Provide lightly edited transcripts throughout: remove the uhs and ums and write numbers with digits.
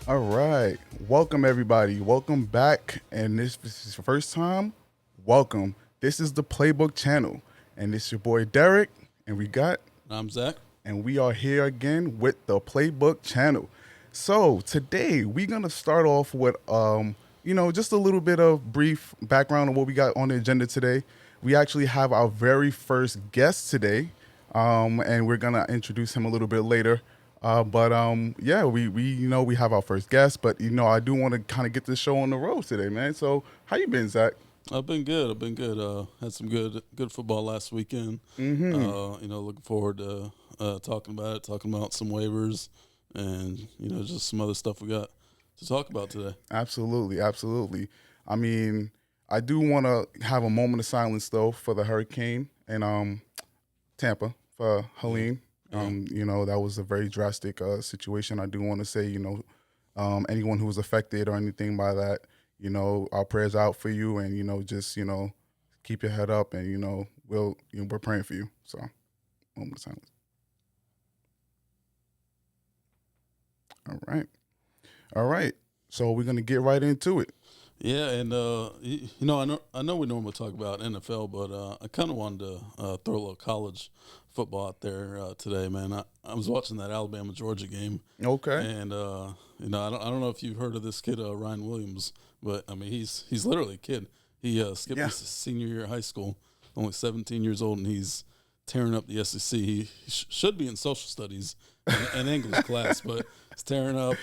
All right. Welcome, everybody. Welcome back. And this is your first time. Welcome. This is the Playbook channel. And this is your boy Derek. And I'm Zach. we are here again with the Playbook channel. So today we're gonna start off with just a little bit of brief background on what we got on the agenda today. We actually have our very first guest today, and we're gonna introduce him a little bit later. Yeah, we have our first guest, but I do want to kind of get this show on the road today, man. So how you been, Zach? I've been good. I've been good. Had some good football last weekend. Looking forward to talking about it, talking about some waivers, and just some other stuff we got to talk about today. Absolutely, absolutely. I mean, I do want to have a moment of silence though for the hurricane in Tampa for Yeah, Helene. yeah, That was a very drastic situation. I do want to say, anyone who was affected or anything by that, our prayers out for you, and just keep your head up, and we're praying for you. So, moment of silence. All right, all right. So we're gonna get right into it. yeah. And I know we normally talk about NFL, but I kind of wanted to throw a little college football out there today, man. I was watching that Alabama Georgia game. Okay. And I don't know if you've heard of this kid Ryan Williams, but I mean he's literally a kid. He skipped Yeah. his senior year of high school, only 17 years old, and he's tearing up the SEC. He should be in social studies and English class, but he's tearing up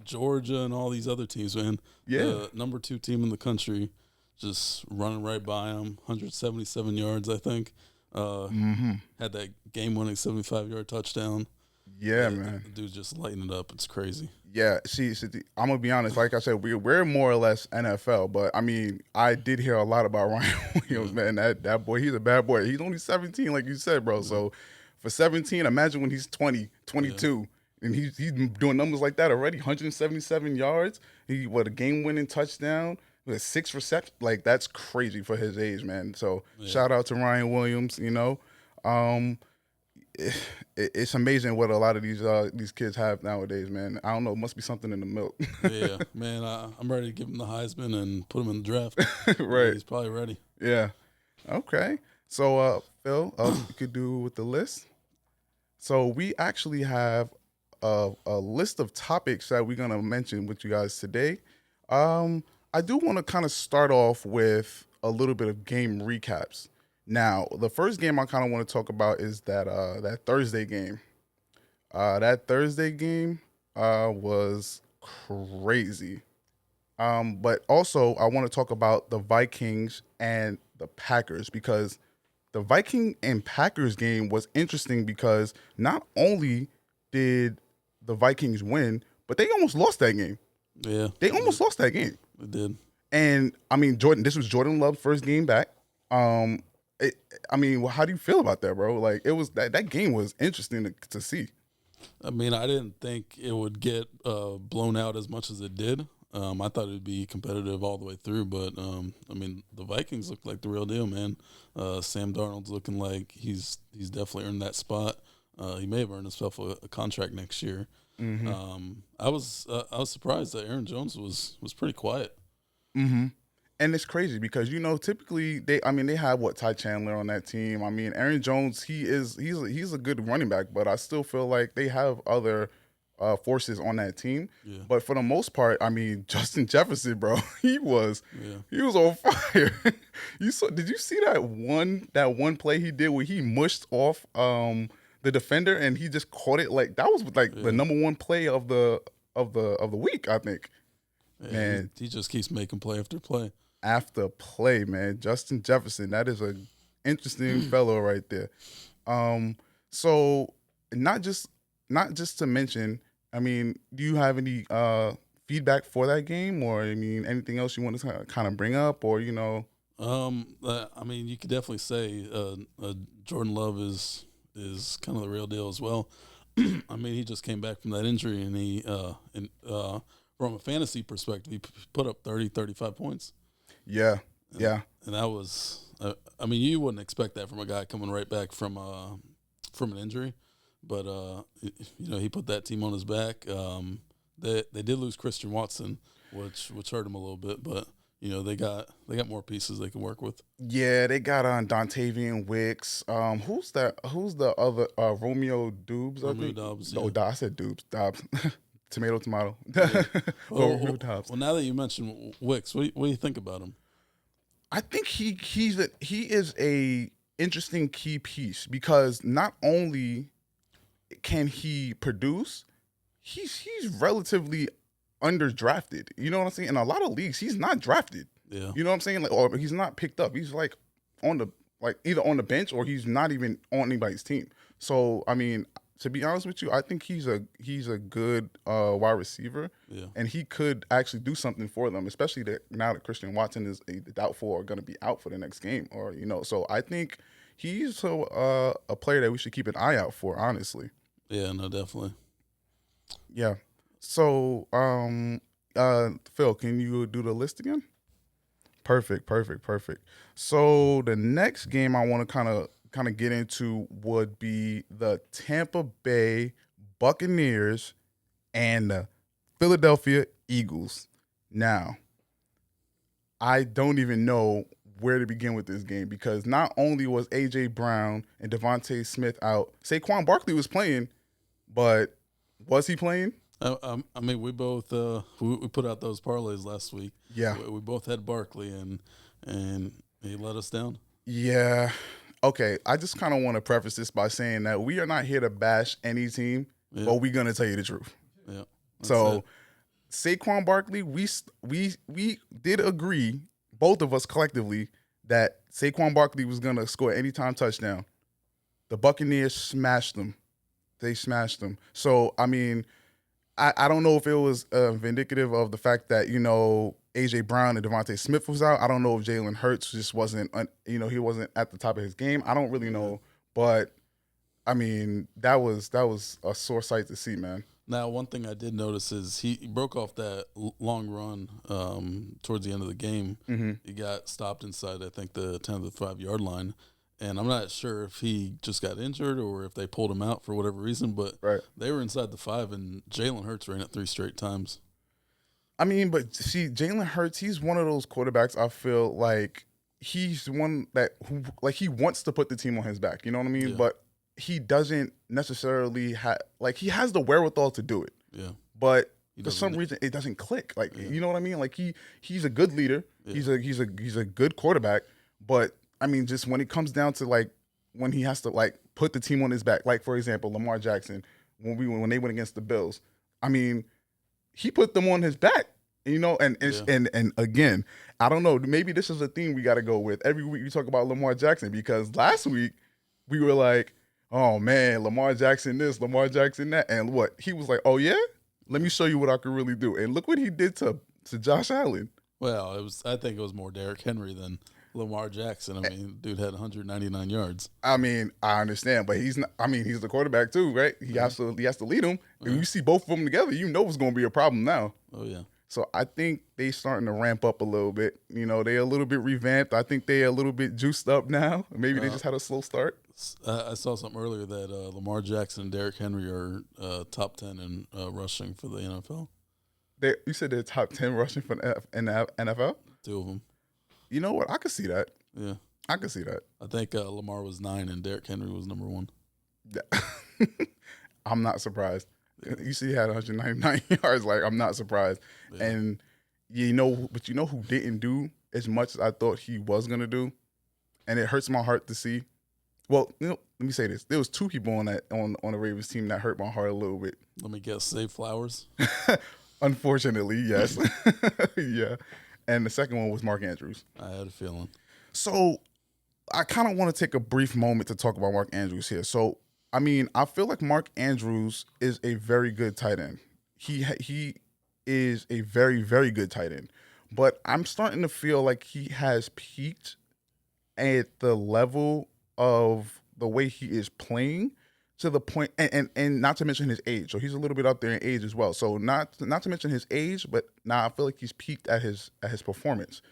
Georgia and all these other teams. Man, Yeah. the number 2 team in the country, just running right by him, 177 yards, I think. Had that game-winning 75-yard touchdown. Yeah, The man. dude's just lighting it up. It's crazy. Yeah, I'm gonna be honest. Like I said, we're more or less NFL, but I mean, I did hear a lot about Ryan Williams, Yeah. man. That boy, he's a bad boy. He's only 17, like you said, bro. So for 17, imagine when he's 20, Yeah. 22, and he's doing numbers like that already. 177 yards. He what a game-winning touchdown with 6 receptions. Like that's crazy for his age, man. So Yeah. shout out to Ryan Williams. Um, it's amazing what a lot of these kids have nowadays, man. I don't know, must be something in the milk. Yeah, man, I'm ready to give him the Heisman and put him in the draft. Right. He's probably ready. Yeah. Okay. So Phil, you could do with the list. So we actually have a list of topics that we're gonna mention with you guys today. I do want to kind of start off with a little bit of game recaps. Now, the first game I kind of want to talk about is that Thursday game. That Thursday game was crazy. But also, I want to talk about the Vikings and the Packers because the Viking and Packers game was interesting because not only did the Vikings win, but they almost lost that game. Yeah, They almost lost that game. it did. And I mean, Jordan, this was Jordan Love's first game back. Um, I mean, how do you feel about that, bro? Like, it was that game was interesting to see. I mean, I didn't think it would get blown out as much as it did. I thought it'd be competitive all the way through, but I mean, the Vikings look like the real deal, man. Sam Darnold's looking like he's definitely earned that spot. He may have earned himself a contract next year. I was surprised that Aaron Jones was pretty quiet. Mm-hmm. And it's crazy because typically they have what Ty Chandler on that team. I mean Aaron Jones, he's a good running back, but I still feel like they have other forces on that team. Yeah, But for the most part, I mean Justin Jefferson, bro, yeah, he was on fire. Did you see that one play he did where he mushed off the defender and he just caught it like that was like the yeah. number one play of the week, I think. Yeah, Man, he just keeps making play after play. after play, man. Justin Jefferson, that is a interesting fellow right there. So not just to mention, I mean, do you have any feedback for that game, or I mean, anything else you want to kind of bring up, or I mean, you could definitely say Jordan Love is kind of the real deal as well. I mean, he just came back from that injury, and from a fantasy perspective, he put up 30, 35 points. yeah, And, yeah, and that was, I mean, you wouldn't expect that from a guy coming right back from an injury, but he put that team on his back. They did lose Christian Watson, which hurt him a little bit, but they got more pieces they can work with. Yeah, they got on Dontavian Wicks. Who's that? Who's the other? Romeo Dubes, I Romeo think. Dobbs, No, yeah. I said Dubes. Dobbs. Tomato, tomato. Yeah. Romeo Dobbs. Well, now that you mentioned Wicks, what do you think about him? I think he is a interesting key piece because not only can he produce, he's relatively underdrafted. You know what I'm saying? In a lot of leagues, he's not drafted. Yeah. You know what I'm saying? Like, or he's not picked up. He's like on the either on the bench or he's not even on anybody's team. So I mean, to be honest with you, I think he's a good wide receiver, Yeah. and he could actually do something for them, especially now that Christian Watson is doubtful or going to be out for the next game, or So I think he's a player that we should keep an eye out for, honestly. Yeah, no, definitely. Yeah. So, Phil, can you do the list again? Perfect. So the next game I want to kind of get into would be the Tampa Bay Buccaneers and the Philadelphia Eagles. Now, I don't even know where to begin with this game because not only was AJ Brown and Devontae Smith out, Saquon Barkley was playing, but was he playing? I mean, we both we put out those parlays last week. Yeah. We both had Barkley, and he let us down. Yeah. Okay. I just kind of want to preface this by saying that we are not here to bash any team, Yeah. but we're gonna tell you the truth. Yeah. So, it. Saquon Barkley, we did agree, both of us collectively, that Saquon Barkley was gonna score anytime touchdown. The Buccaneers smashed them. They smashed them. So I mean, I don't know if it was vindicative of the fact that AJ Brown and Devontae Smith was out. I don't know if Jalen Hurts just wasn't he wasn't at the top of his game. I don't really know, but I mean that was a sore sight to see, man. Now, one thing I did notice is he broke off that long run towards the end of the game. Mm-hmm. He got stopped inside, I think, the 10 to the 5-yard line. And I'm not sure if he just got injured or if they pulled him out for whatever reason, but Right. they were inside the 5, and Jalen Hurts ran it 3 straight times. I mean, but see, Jalen Hurts, he's one of those quarterbacks I feel like he's one that he wants to put the team on his back. You know what I mean? Yeah. But he doesn't necessarily he has the wherewithal to do it. Yeah. But He for some doesn't- reason it doesn't click. Like Yeah. you know what I mean? Like he's a good leader. Yeah. He's a good quarterback. But I mean, just when it comes down to when he has to put the team on his back, like for example, Lamar Jackson, when they went against the Bills, I mean, he put them on his back. And again, I don't know. Maybe this is a theme we got to go with. Every week we talk about Lamar Jackson because last week we were like, "Oh man, Lamar Jackson this, Lamar Jackson that," and what he was like, "Oh yeah, let me show you what I can really do." And look what he did to Josh Allen. Well, I think it was more Derrick Henry than Lamar Jackson. I mean, dude had 199 yards. I mean, I understand, but he's not. I mean, he's the quarterback too, right? He has to lead them. And you see both of them together, you know it's going to be a problem now. Oh yeah. So I think they starting to ramp up a little bit. They a little bit revamped. I think they a little bit juiced up now. Maybe they just had a slow start. I saw something earlier that Lamar Jackson and Derrick Henry are top 10 in rushing for the NFL. You said they're top 10 rushing for the NFL? 2 of them. You know what? I could see that. Yeah. I could see that. I think Lamar was 9 and Derrick Henry was number 1. I'm not surprised. You see, he had 199 yards. Like, I'm not surprised. Yeah. And but you know who didn't do as much as I thought he was gonna do, and it hurts my heart to see. Well, let me say this: there was 2 people on the Ravens team that hurt my heart a little bit. Let me guess, Zay Flowers. Unfortunately, yes, yeah. And the second one was Mark Andrews. I had a feeling. So I kind of want to take a brief moment to talk about Mark Andrews here. So, I mean, I feel like Mark Andrews is a very good tight end. He is a very, very good tight end. But I'm starting to feel like he has peaked at the level of the way he is playing to the point, and not to mention his age. So he's a little bit up there in age as well. So not to mention his age, but now I feel like he's peaked at his performance.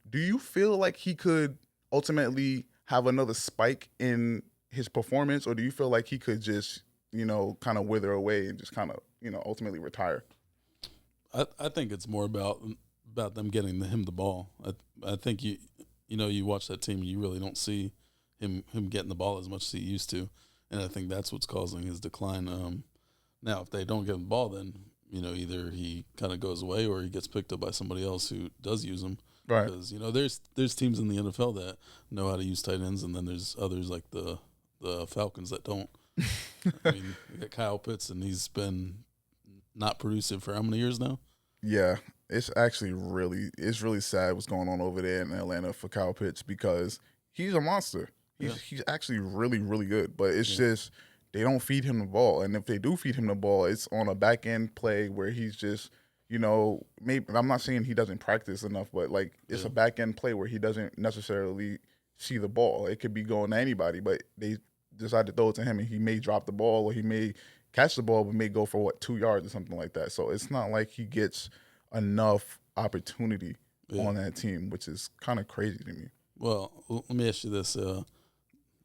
Do you feel like he could ultimately have another spike in his performance, or do you feel like he could just kind of wither away and just kind of ultimately retire? I think it's more about them getting him the ball. I think you watch that team and you really don't see him getting the ball as much as he used to, and I think that's what's causing his decline. Now, if they don't get him the ball, then either he kind of goes away or he gets picked up by somebody else who does use him. Right. Because there's teams in the NFL that know how to use tight ends, and then there's others like the Falcons that don't. I mean, you got Kyle Pitts, and he's been not producing for how many years now? Yeah, it's actually really sad what's going on over there in Atlanta for Kyle Pitts because he's a monster. He's actually really, really good, but it's just they don't feed him the ball, and if they do feed him the ball, it's on a back end play where he's just maybe I'm not saying he doesn't practice enough, but like it's a back end play where he doesn't necessarily see the ball. It could be going to anybody, but they decide to throw it to him, and he may drop the ball or he may catch the ball, but may go for 2 yards or something like that. So it's not like he gets enough opportunity on that team, which is kind of crazy to me. Well, let me ask you this: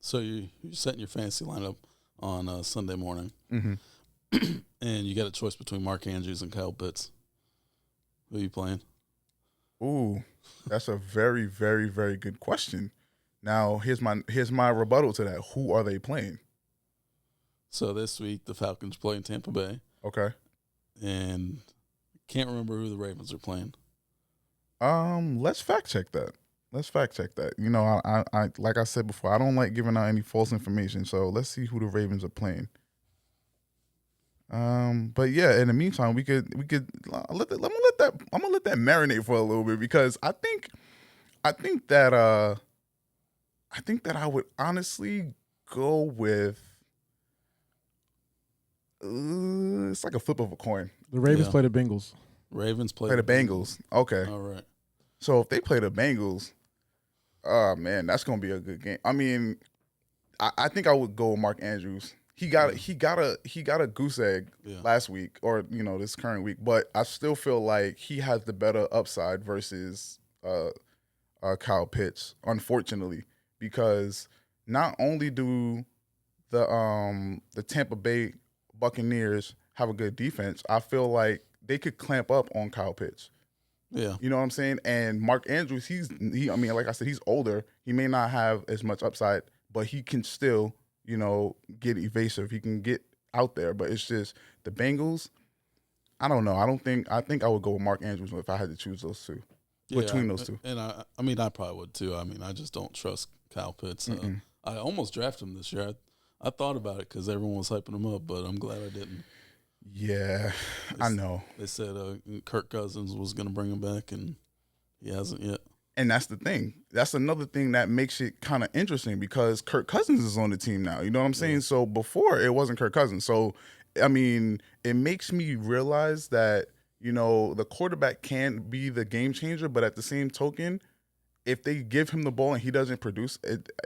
so you're setting your fantasy lineup on Sunday morning, and you got a choice between Mark Andrews and Kyle Pitts. Who are you playing? Ooh, that's a very, very, very good question. Now, here's my rebuttal to that. Who are they playing? So this week the Falcons play in Tampa Bay. Okay. And can't remember who the Ravens are playing. Let's fact check that. I like I said before, I don't like giving out any false information. So let's see who the Ravens are playing. But yeah, in the meantime, we could I'm gonna let that marinate for a little bit because I think that I would honestly go with it's like a flip of a coin. The Ravens play the Bengals. Ravens play the Bengals. Okay. All right. So if they play the Bengals, oh man, that's gonna be a good game. I mean, I think I would go with Mark Andrews. He got a goose egg last week or this current week, but I still feel like he has the better upside versus Kyle Pitts, unfortunately, because not only do the Tampa Bay Buccaneers have a good defense, I feel like they could clamp up on Kyle Pitts. Yeah. You know what I'm saying? And Mark Andrews, I mean, like I said, he's older. He may not have as much upside, but he can still, get evasive. He can get out there. But it's just the Bengals, I don't know. I think I would go with Mark Andrews if I had to choose those two. Between those two. And I mean, I probably would too. I mean, I just don't trust Kyle Pitts. I almost drafted him this year. I thought about it because everyone was hyping him up, but I'm glad I didn't. Yeah, I know. They said Kirk Cousins was going to bring him back, and he hasn't yet. And that's the thing. That's another thing that makes it kind of interesting because Kirk Cousins is on the team now. You know what I'm saying? So before, it wasn't Kirk Cousins. So, I mean, it makes me realize that, the quarterback can be the game changer, but at the same token, if they give him the ball and he doesn't produce,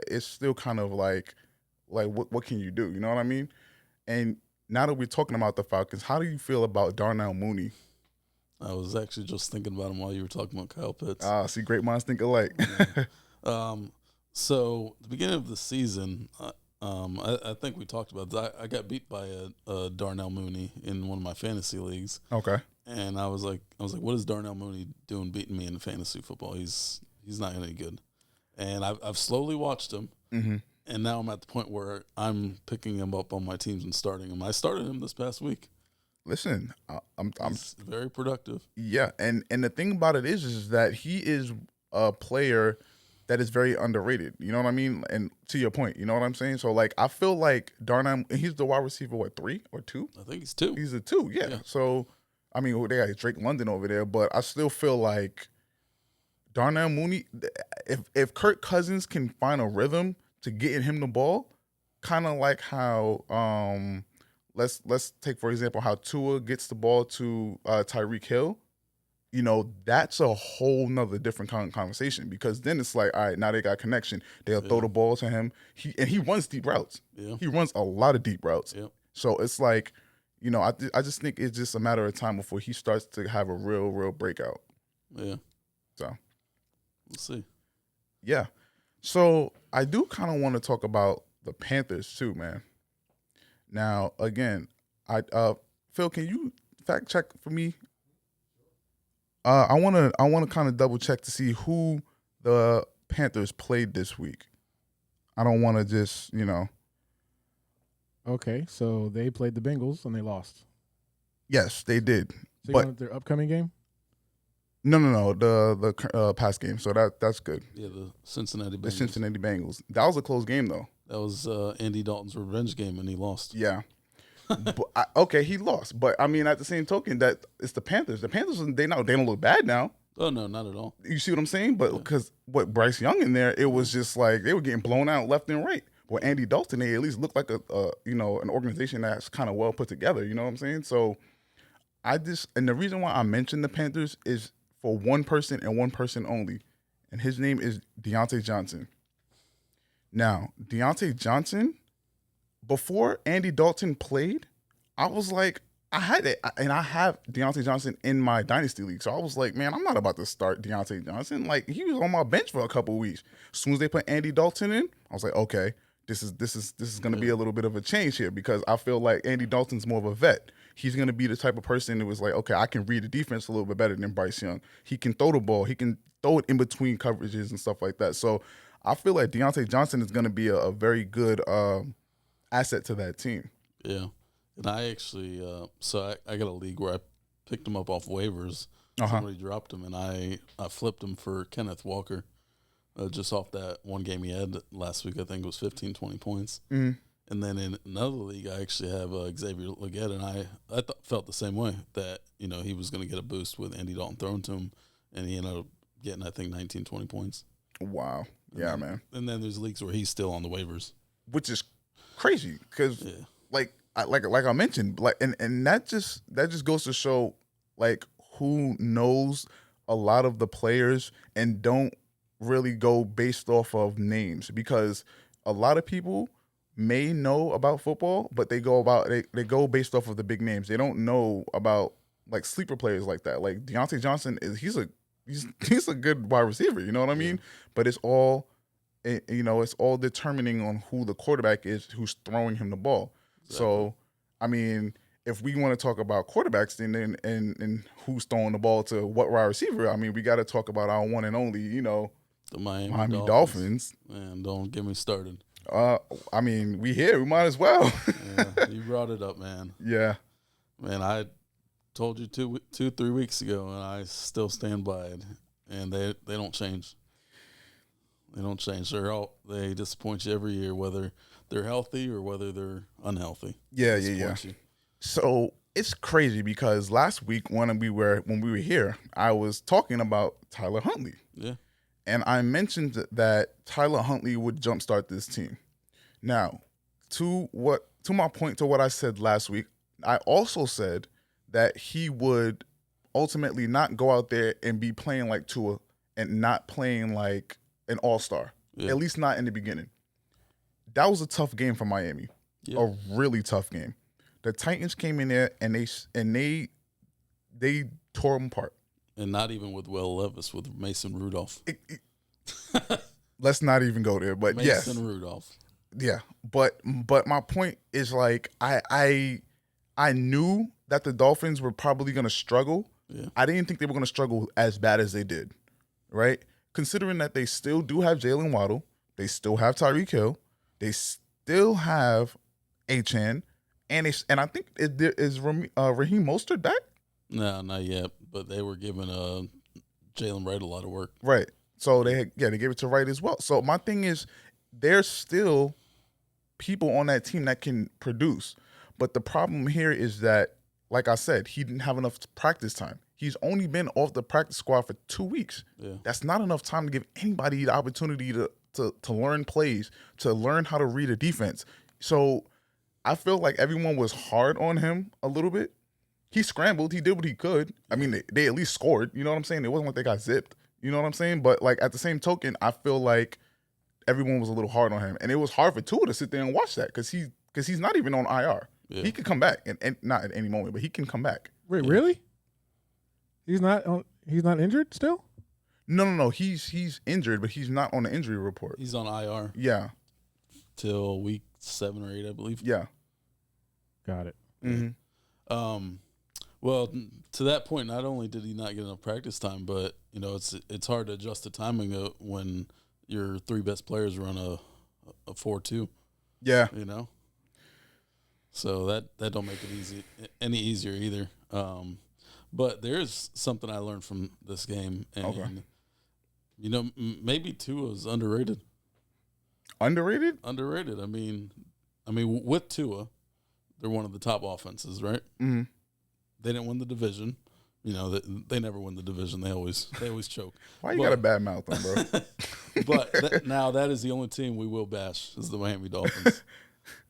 it's still kind of like what can you do? You know what I mean? And now that we're talking about the Falcons, how do you feel about Darnell Mooney? I was actually just thinking about him while you were talking about Kyle Pitts. See, great minds think alike. So the beginning of the season, I think we talked about this. I got beat by a Darnell Mooney in one of my fantasy leagues. Okay. And I was like, what is Darnell Mooney doing beating me in fantasy football? He's not any good. And I've slowly watched him. Mm-hmm. And now I'm at the point where I'm picking him up on my teams and starting him. I started him this past week. Listen, He's very productive. Yeah, and the thing about it is that he is a player that is very underrated. You know what I mean? And to your point, you know what I'm saying? So like, I feel like Darnell, he's the wide receiver, 3 or 2? I think he's 2. He's a 2, yeah. So I mean, they got Drake London over there, but I still feel like Darnell Mooney. If Kirk Cousins can find a rhythm to getting him the ball, kind of like how let's take for example how Tua gets the ball to Tyreek Hill. That's a whole nother different kind of conversation because then it's like, all right, now they got connection. They'll throw the ball to him. He runs deep routes. Yeah. He runs a lot of deep routes. Yeah. So it's like, I just think it's just a matter of time before he starts to have a real breakout. Yeah. So we'll see. Yeah. So I do kind of want to talk about the Panthers too, man. Now, again, Phil, can you fact check for me I wanna kind of double check to see who the Panthers played this week. I don't want to just Okay, so they played the Bengals and they lost. Yes, they did. So you But want their upcoming game? no, the past game. So that's good. Yeah, the Cincinnati Bengals. The Cincinnati Bengals. That was a close game though. That was Andy Dalton's revenge game, and he lost. Yeah. Okay, he lost, but I mean, at the same token, that it's the Panthers. The Panthers, they don't look bad now. Oh no, not at all. You see what I'm saying? But because what Bryce Young in there, it was just like they were getting blown out left and right. Well, Andy Dalton, they at least looked like an organization that's kind of well put together. You know what I'm saying? So and the reason why I mentioned the Panthers is for one person and one person only, and his name is Deontay Johnson. Now, Deontay Johnson, before Andy Dalton played, I was like, I had it, and I have Deontay Johnson in my dynasty league. So I was like, man, I'm not about to start Deontay Johnson. Like, he was on my bench for a couple weeks. As soon as they put Andy Dalton in, I was like, okay, this is going to be a little bit of a change here because I feel like Andy Dalton's more of a vet. He's going to be the type of person that was like, okay, I can read the defense a little bit better than Bryce Young. He can throw the ball. He can throw it in between coverages and stuff like that. So I feel like Deontay Johnson is going to be a very good asset to that team. Yeah. And I actually, I got a league where I picked him up off waivers. Somebody dropped him, and I flipped him for Kenneth Walker just off that one game he had last week. I think it was 15, 20 points. Mm-hmm. And then in another league, I actually have Xavier Legette, and I felt the same way, that he was going to get a boost with Andy Dalton thrown to him, and he ended up getting, I think, 19, 20 points. Wow. Yeah, man. And then there's leagues where he's still on the waivers. Which is crazy because, like I mentioned, and that just goes to show, like, who knows a lot of the players and don't really go based off of names, because a lot of people may know about football, but they go based off of the big names. They don't know about like sleeper players like that. Like Deontay Johnson he's a good wide receiver, you know what I mean? But it's all it's all determining on who the quarterback is who's throwing him the ball. Exactly. So, I mean, if we want to talk about quarterbacks then and who's throwing the ball to what wide receiver, I mean, we got to talk about our one and only, the Miami Dolphins. Man, don't get me started. I mean, we might as well. Yeah, you brought it up, man. Yeah. Man, I told you 3 weeks ago, and I still stand by it. And they don't change. They don't change. They disappoint you every year, whether they're healthy or whether they're unhealthy. Yeah. So it's crazy because last week when we were here, I was talking about Tyler Huntley. Yeah. And I mentioned that Tyler Huntley would jumpstart this team. Now, to my point to what I said last week, I also said that he would ultimately not go out there and be playing like Tua and not playing like an all-star, at least not in the beginning. That was a tough game for Miami, a really tough game. The Titans came in there and they tore them apart. And not even with Will Levis, with Mason Rudolph. Let's not even go there, but Mason Rudolph. Yeah, but my point is, like, I knew that the Dolphins were probably going to struggle. Yeah. I didn't think they were going to struggle as bad as they did, right? Considering that they still do have Jalen Waddle, they still have Tyreek Hill, they still have Achane, and I think is Raheem Mostert back? No, not yet. But they were giving Jalen Wright a lot of work. Right. So they gave it to Wright as well. So my thing is, there's still people on that team that can produce. But the problem here is that, like I said, he didn't have enough practice time. He's only been off the practice squad for 2 weeks. Yeah. That's not enough time to give anybody the opportunity to learn plays, to learn how to read a defense. So I feel like everyone was hard on him a little bit. He scrambled. He did what he could. I mean, they at least scored. You know what I'm saying? It wasn't like they got zipped. You know what I'm saying? But, like, at the same token, I feel like everyone was a little hard on him. And it was hard for Tua to sit there and watch that because he's not even on IR. Yeah. He could come back, and not at any moment, but he can come back. Wait, really? He's not injured still? No. He's injured, but he's not on the injury report. He's on IR. Yeah. Till week 7 or 8, I believe. Yeah. Got it. Mm-hmm. Well, to that point, not only did he not get enough practice time, but it's hard to adjust the timing when your three best players run a 4-2. Yeah. So that don't make it any easier either. But there's something I learned from this game, and Okay. maybe Tua is underrated. Underrated? Underrated. I mean, with Tua, they're one of the top offenses, right? Mm-hmm. They didn't win the division. They never win the division. They always choke. Why you got a bad mouth on, bro? But now that is the only team we will bash is the Miami Dolphins.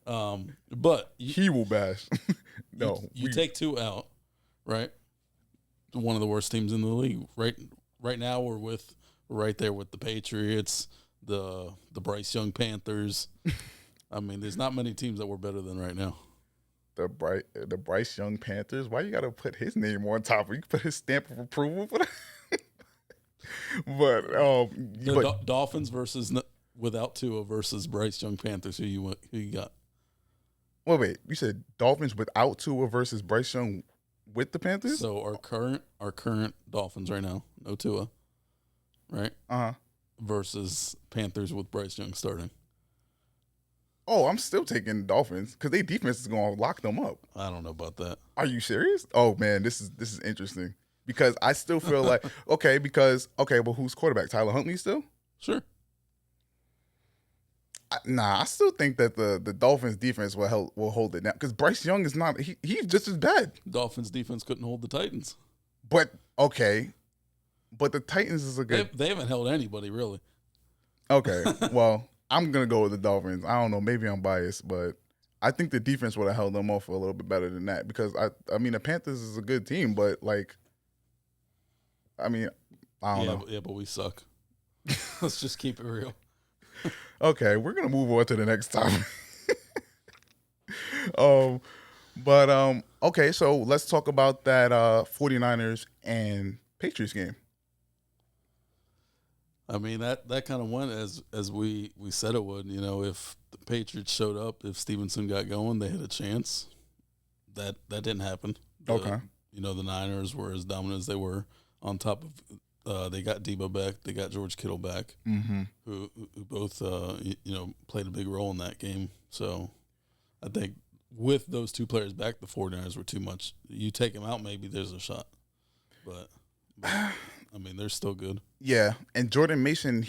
But he will bash. No, you take Tua out, right? One of the worst teams in the league. Right now we're right there with the Patriots, the Bryce Young Panthers. I mean, there's not many teams that we're better than right now. The Bryce Young Panthers. Why you got to put his name on top? You can put his stamp of approval for that. But Dolphins without Tua versus Bryce Young Panthers. Who you got? Wait. You said Dolphins without Tua versus Bryce Young with the Panthers? So our current Dolphins right now, no Tua, right? Versus Panthers with Bryce Young starting. Oh, I'm still taking Dolphins because their defense is going to lock them up. I don't know about that. Are you serious? Oh man, this is interesting because I still feel like but who's quarterback? Tyler Huntley still? Sure. I still think that the Dolphins defense will hold it down because Bryce Young is not. He's just as bad. Dolphins defense couldn't hold the Titans. But the Titans is a good. They haven't held anybody really. Okay, well. I'm going to go with the Dolphins. I don't know. Maybe I'm biased, but I think the defense would have held them off a little bit better than that because, I mean, the Panthers is a good team, but, I don't know. Yeah, but we suck. Let's just keep it real. Okay, we're going to move on to the next topic. Okay, so let's talk about that 49ers and Patriots game. I mean, that kind of went as we said it would. If the Patriots showed up, if Stevenson got going, they had a chance. That didn't happen. Okay. The Niners were as dominant as they were. On top of, they got Debo back. They got George Kittle back, who both, played a big role in that game. So I think with those two players back, the 49ers were too much. You take them out, maybe there's a shot. But I mean, they're still good. Yeah, and Jordan Mason,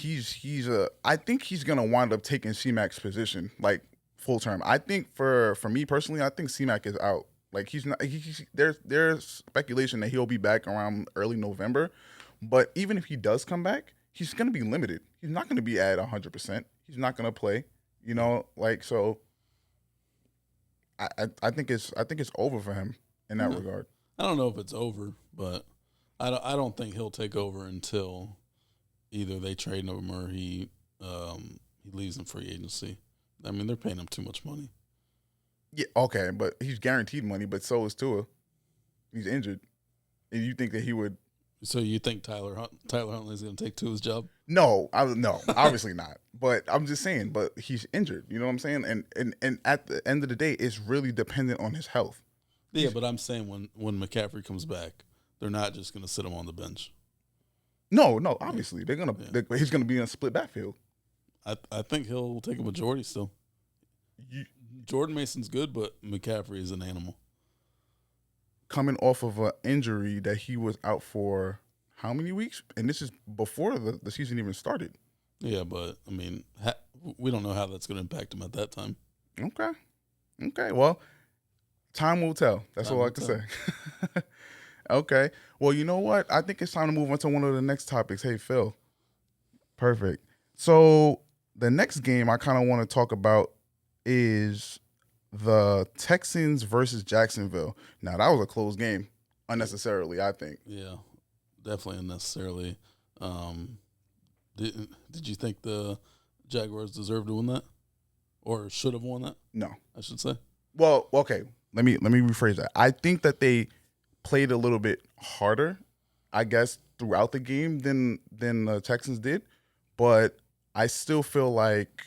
I think he's gonna wind up taking C-Mac's position, like full term. I think for me personally, I think C-Mac is out. Like he's not. There's speculation that he'll be back around early November, but even if he does come back, he's gonna be limited. He's not gonna be at 100%. He's not gonna play. So. I think it's over for him in that regard. I don't know if it's over, but I don't think he'll take over until either they trade him or he leaves in free agency. I mean, they're paying him too much money. Yeah, okay, but he's guaranteed money, but so is Tua. He's injured. And you think that he would... So you think Tyler Huntley is going to take Tua's job? No, obviously not. But I'm just saying, but he's injured. You know what I'm saying? And at the end of the day, it's really dependent on his health. Yeah, but I'm saying when McCaffrey comes back, they're not just going to sit him on the bench. No, obviously. He's going to be in a split backfield. I think he'll take a majority still. Jordan Mason's good, but McCaffrey is an animal. Coming off of an injury that he was out for how many weeks? And this is before the season even started. Yeah, but, I mean, we don't know how that's going to impact him at that time. Okay. Well, time will tell. That's all I can say. Okay. Well, you know what? I think it's time to move on to one of the next topics. Hey, Phil. Perfect. So the next game I kind of want to talk about is the Texans versus Jacksonville. Now, that was a close game, unnecessarily, I think. Yeah, definitely unnecessarily. Did you think the Jaguars deserved to win that? Or should have won that? No. I should say. Well, okay. Let me rephrase that. I think that they played a little bit harder, I guess, throughout the game than the Texans did. But I still feel like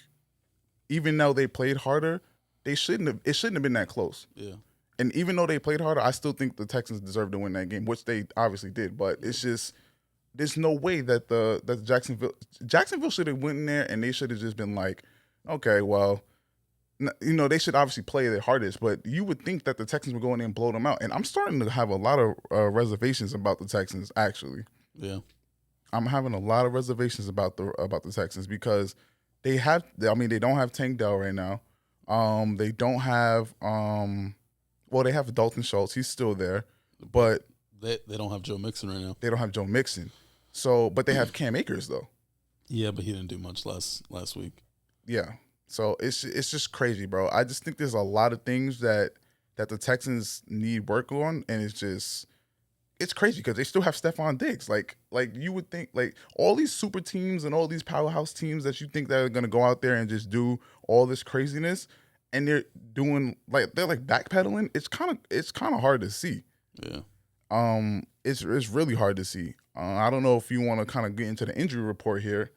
even though they played harder, it shouldn't have been that close. Yeah. And even though they played harder, I still think the Texans deserved to win that game, which they obviously did. But it's just there's no way that that Jacksonville should have went in there and they should have just been like, okay, well, they should obviously play their hardest, but you would think that the Texans would go in there and blow them out. And I'm starting to have a lot of reservations about the Texans. Actually, Yeah. I'm having a lot of reservations about the Texans because they have. I mean, they don't have Tank Dell right now. They don't have. Well, they have Dalton Schultz. He's still there, but They don't have Joe Mixon right now. they don't have Joe Mixon. So, but they have Cam Akers though. Yeah, but he didn't do much last week. Yeah. So it's just crazy, bro. I just think there's a lot of things that the Texans need work on, and it's crazy because they still have Stephon Diggs. Like you would think, like all these super teams and all these powerhouse teams that you think that are gonna go out there and just do all this craziness, and they're doing they're backpedaling. It's kind of hard to see. Yeah. It's really hard to see. I don't know if you want to kind of get into the injury report here.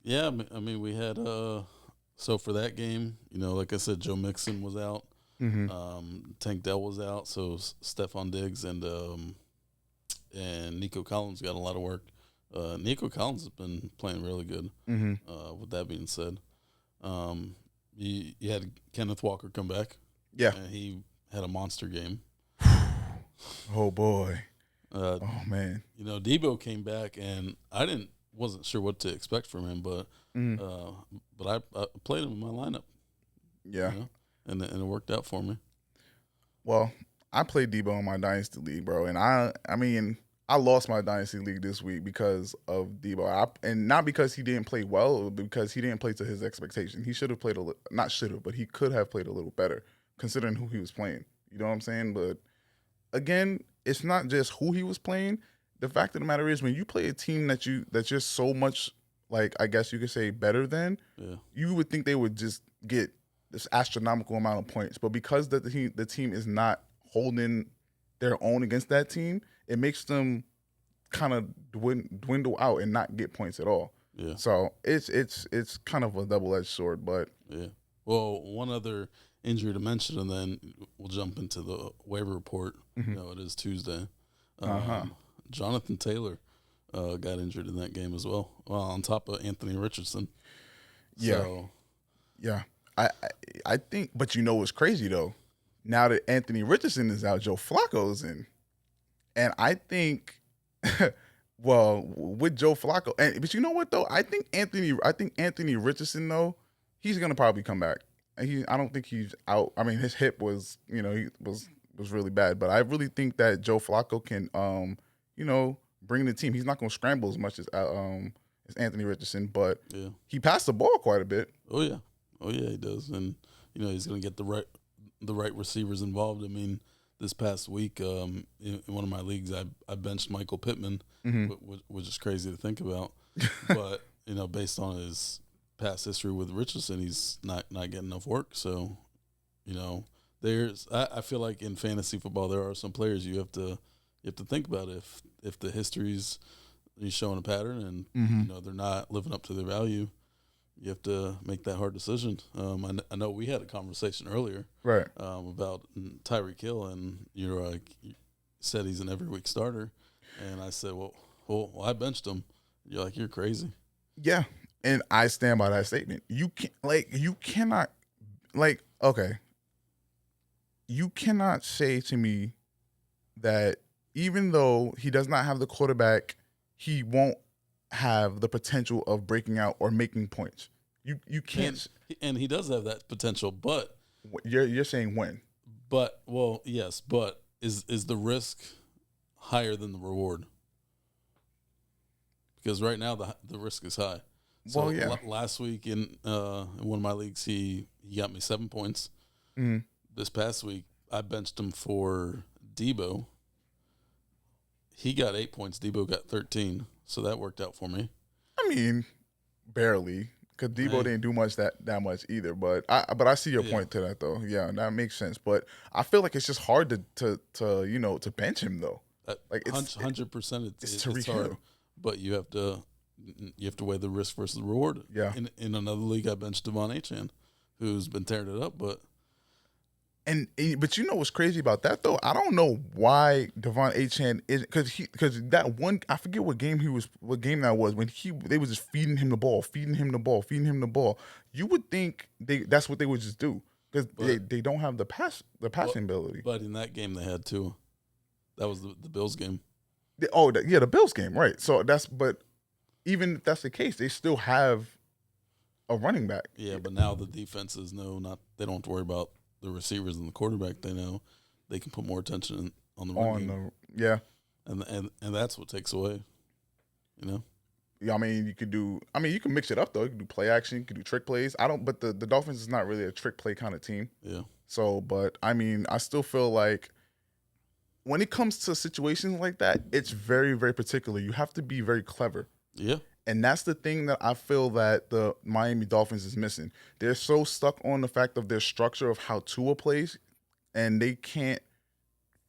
Yeah, I mean, we had so for that game, like I said, Joe Mixon was out. Mm-hmm. Tank Dell was out, so Stephon Diggs and Nico Collins got a lot of work. Nico Collins has been playing really good. Mm-hmm. With that being said, you had Kenneth Walker come back. Yeah. And he had a monster game. Oh boy. Oh man. Debo came back, and I wasn't sure what to expect from him, but I played him in my lineup. Yeah. And it worked out for me. Well, I played Debo in my dynasty league, bro, and I mean I lost my dynasty league this week because of Debo, and not because he didn't play well, but because he didn't play to his expectation. He should have played not should have, but he could have played a little better considering who he was playing. You know what I'm saying? But again, it's not just who he was playing. The fact of the matter is, when you play a team that's just so much, I guess you could say, better than, you would think they would just get this astronomical amount of points. But because the team is not holding their own against that team, it makes them kind of dwindle out and not get points at all. Yeah. So it's kind of a double-edged sword, but yeah. Well, one other injury to mention, and then we'll jump into the waiver report. Mm-hmm. It is Tuesday. Jonathan Taylor got injured in that game as well. Well, on top of Anthony Richardson. Yeah. So, yeah. I think, but what's crazy though? Now that Anthony Richardson is out, Joe Flacco's in, and I think, well, with Joe Flacco, but you know what though? I think Anthony Richardson though, he's gonna probably come back. I don't think he's out. I mean, his hip was, he was really bad, but I really think that Joe Flacco can, bring the team. He's not gonna scramble as much as Anthony Richardson, but he passed the ball quite a bit. Oh yeah, he does, and he's gonna get the right receivers involved. I mean, this past week, in one of my leagues, I benched Michael Pittman, which is crazy to think about, but based on his past history with Richardson, he's not getting enough work. So, I feel like in fantasy football there are some players you have to think about if the history's showing a pattern and they're not living up to their value. You have to make that hard decision. I know we had a conversation earlier, right, about Tyreek Hill, and you said he's an every week starter, and I said, well, I benched him. You're like, you're crazy. Yeah, and I stand by that statement. You cannot say to me that even though he does not have the quarterback, he won't have the potential of breaking out or making points. You can't. And he does have that potential, but you're saying when? But yes, but is the risk higher than the reward? Because right now the risk is high. So last week in one of my leagues, he got me 7 points. Mm-hmm. This past week, I benched him for Debo. He got 8 points. Debo got 13. So that worked out for me. I mean, barely, because Debo didn't do much that much either. But I see your point to that though. Yeah, that makes sense. But I feel like it's just hard to bench him though. Like 100%, it's Tyreek hard. Hill. But you have to weigh the risk versus the reward. Yeah. In another league, I benched Devon Achane, who's been tearing it up. But But you know what's crazy about that though? I don't know why Devon Achane is because that one I forget what game that was when they was just feeding him the ball, feeding him the ball, feeding him the ball. You would think that's what they would just do because they don't have the passing ability. But in that game they had two. That was the Bills game. The Bills game, right? So but even if that's the case, they still have a running back. Yeah, but now the defenses they don't have to worry about the receivers and the quarterback. They know they can put more attention on the run game. Yeah, and that's what takes away. You know. Yeah, you can mix it up though. You can do play action, you can do trick plays. But the Dolphins is not really a trick play kind of team. Yeah. So, but I still feel like when it comes to situations like that, it's very, very particular. You have to be very clever. Yeah. And that's the thing that I feel that the Miami Dolphins is missing. They're so stuck on the fact of their structure of how Tua plays, and they can't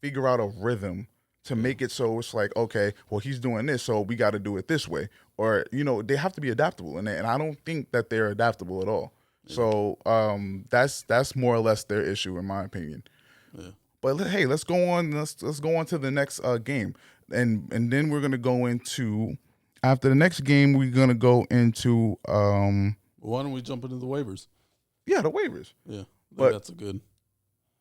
figure out a rhythm to make it so it's like, okay, well, he's doing this, so we got to do it this way. Or, they have to be adaptable. And I don't think that they're adaptable at all. Yeah. So that's more or less their issue, in my opinion. Yeah. But hey, let's go on. Let's go on to the next game, and then we're gonna go into after the next game. We're gonna go into. Why don't we jump into the waivers? Yeah, the waivers. Yeah, but that's a good.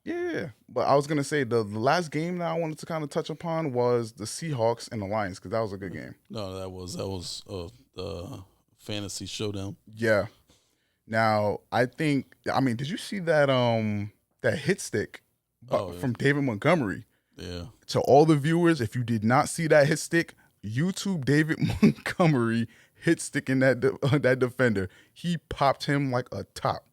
Yeah, but I was gonna say the last game that I wanted to kind of touch upon was the Seahawks and the Lions because that was a good game. No, that was a fantasy showdown. Yeah. Now did you see that that hit stick? From David Montgomery. Yeah. To all the viewers, if you did not see that hit stick, YouTube David Montgomery hit stick in that defender. He popped him like a top.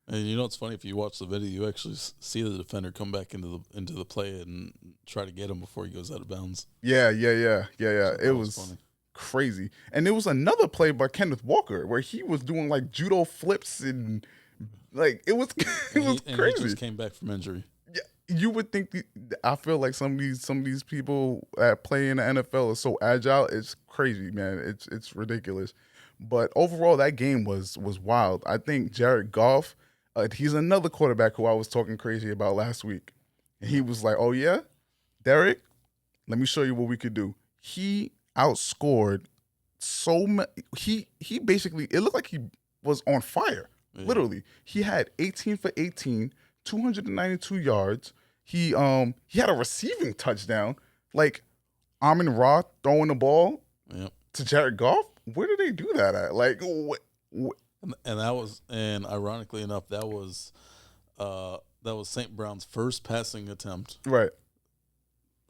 And you know what's funny? If you watch the video, you actually see the defender come back into the play and try to get him before he goes out of bounds. Yeah. So it was funny. Crazy. And there was another play by Kenneth Walker where he was doing like judo flips and like it was crazy. He just came back from injury. You would think I feel like some of these people that play in the NFL are so agile. It's crazy, man. It's ridiculous. But overall, that game was wild. I think Jared Goff, he's another quarterback who I was talking crazy about last week, and he was like, "Oh yeah, Derek, let me show you what we could do." He outscored so much. He basically it looked like he was on fire. Yeah. Literally, he had 18 for 18. 292 yards. He had a receiving touchdown. Like Amon-Ra throwing the ball to Jared Goff. Where did they do that at? Like what? And ironically enough, that was St. Brown's first passing attempt. Right.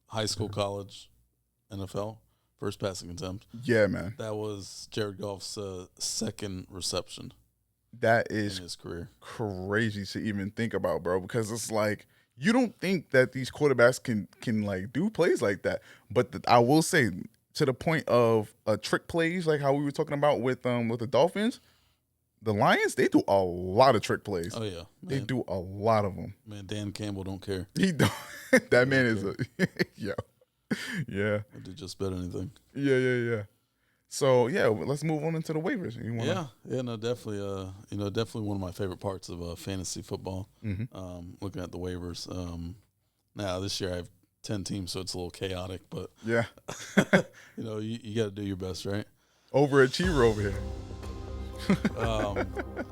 High school, college, NFL, first passing attempt. Yeah, man. That was Jared Goff's second reception. That is in his career. Crazy to even think about, bro, because it's like you don't think that these quarterbacks can like do plays like that. But I will say to the point of trick plays, like how we were talking about with the Dolphins, the Lions, they do a lot of trick plays. Oh yeah, man. They do a lot of them. Man, Dan Campbell don't care. He don't. That man is yeah. I did just bet anything. Yeah. So yeah, let's move on into the waivers. No, definitely. Definitely one of my favorite parts of fantasy football. Mm-hmm. Looking at the waivers. Now this year I have 10 teams, so it's a little chaotic, but yeah, you got to do your best, right? Overachiever over here.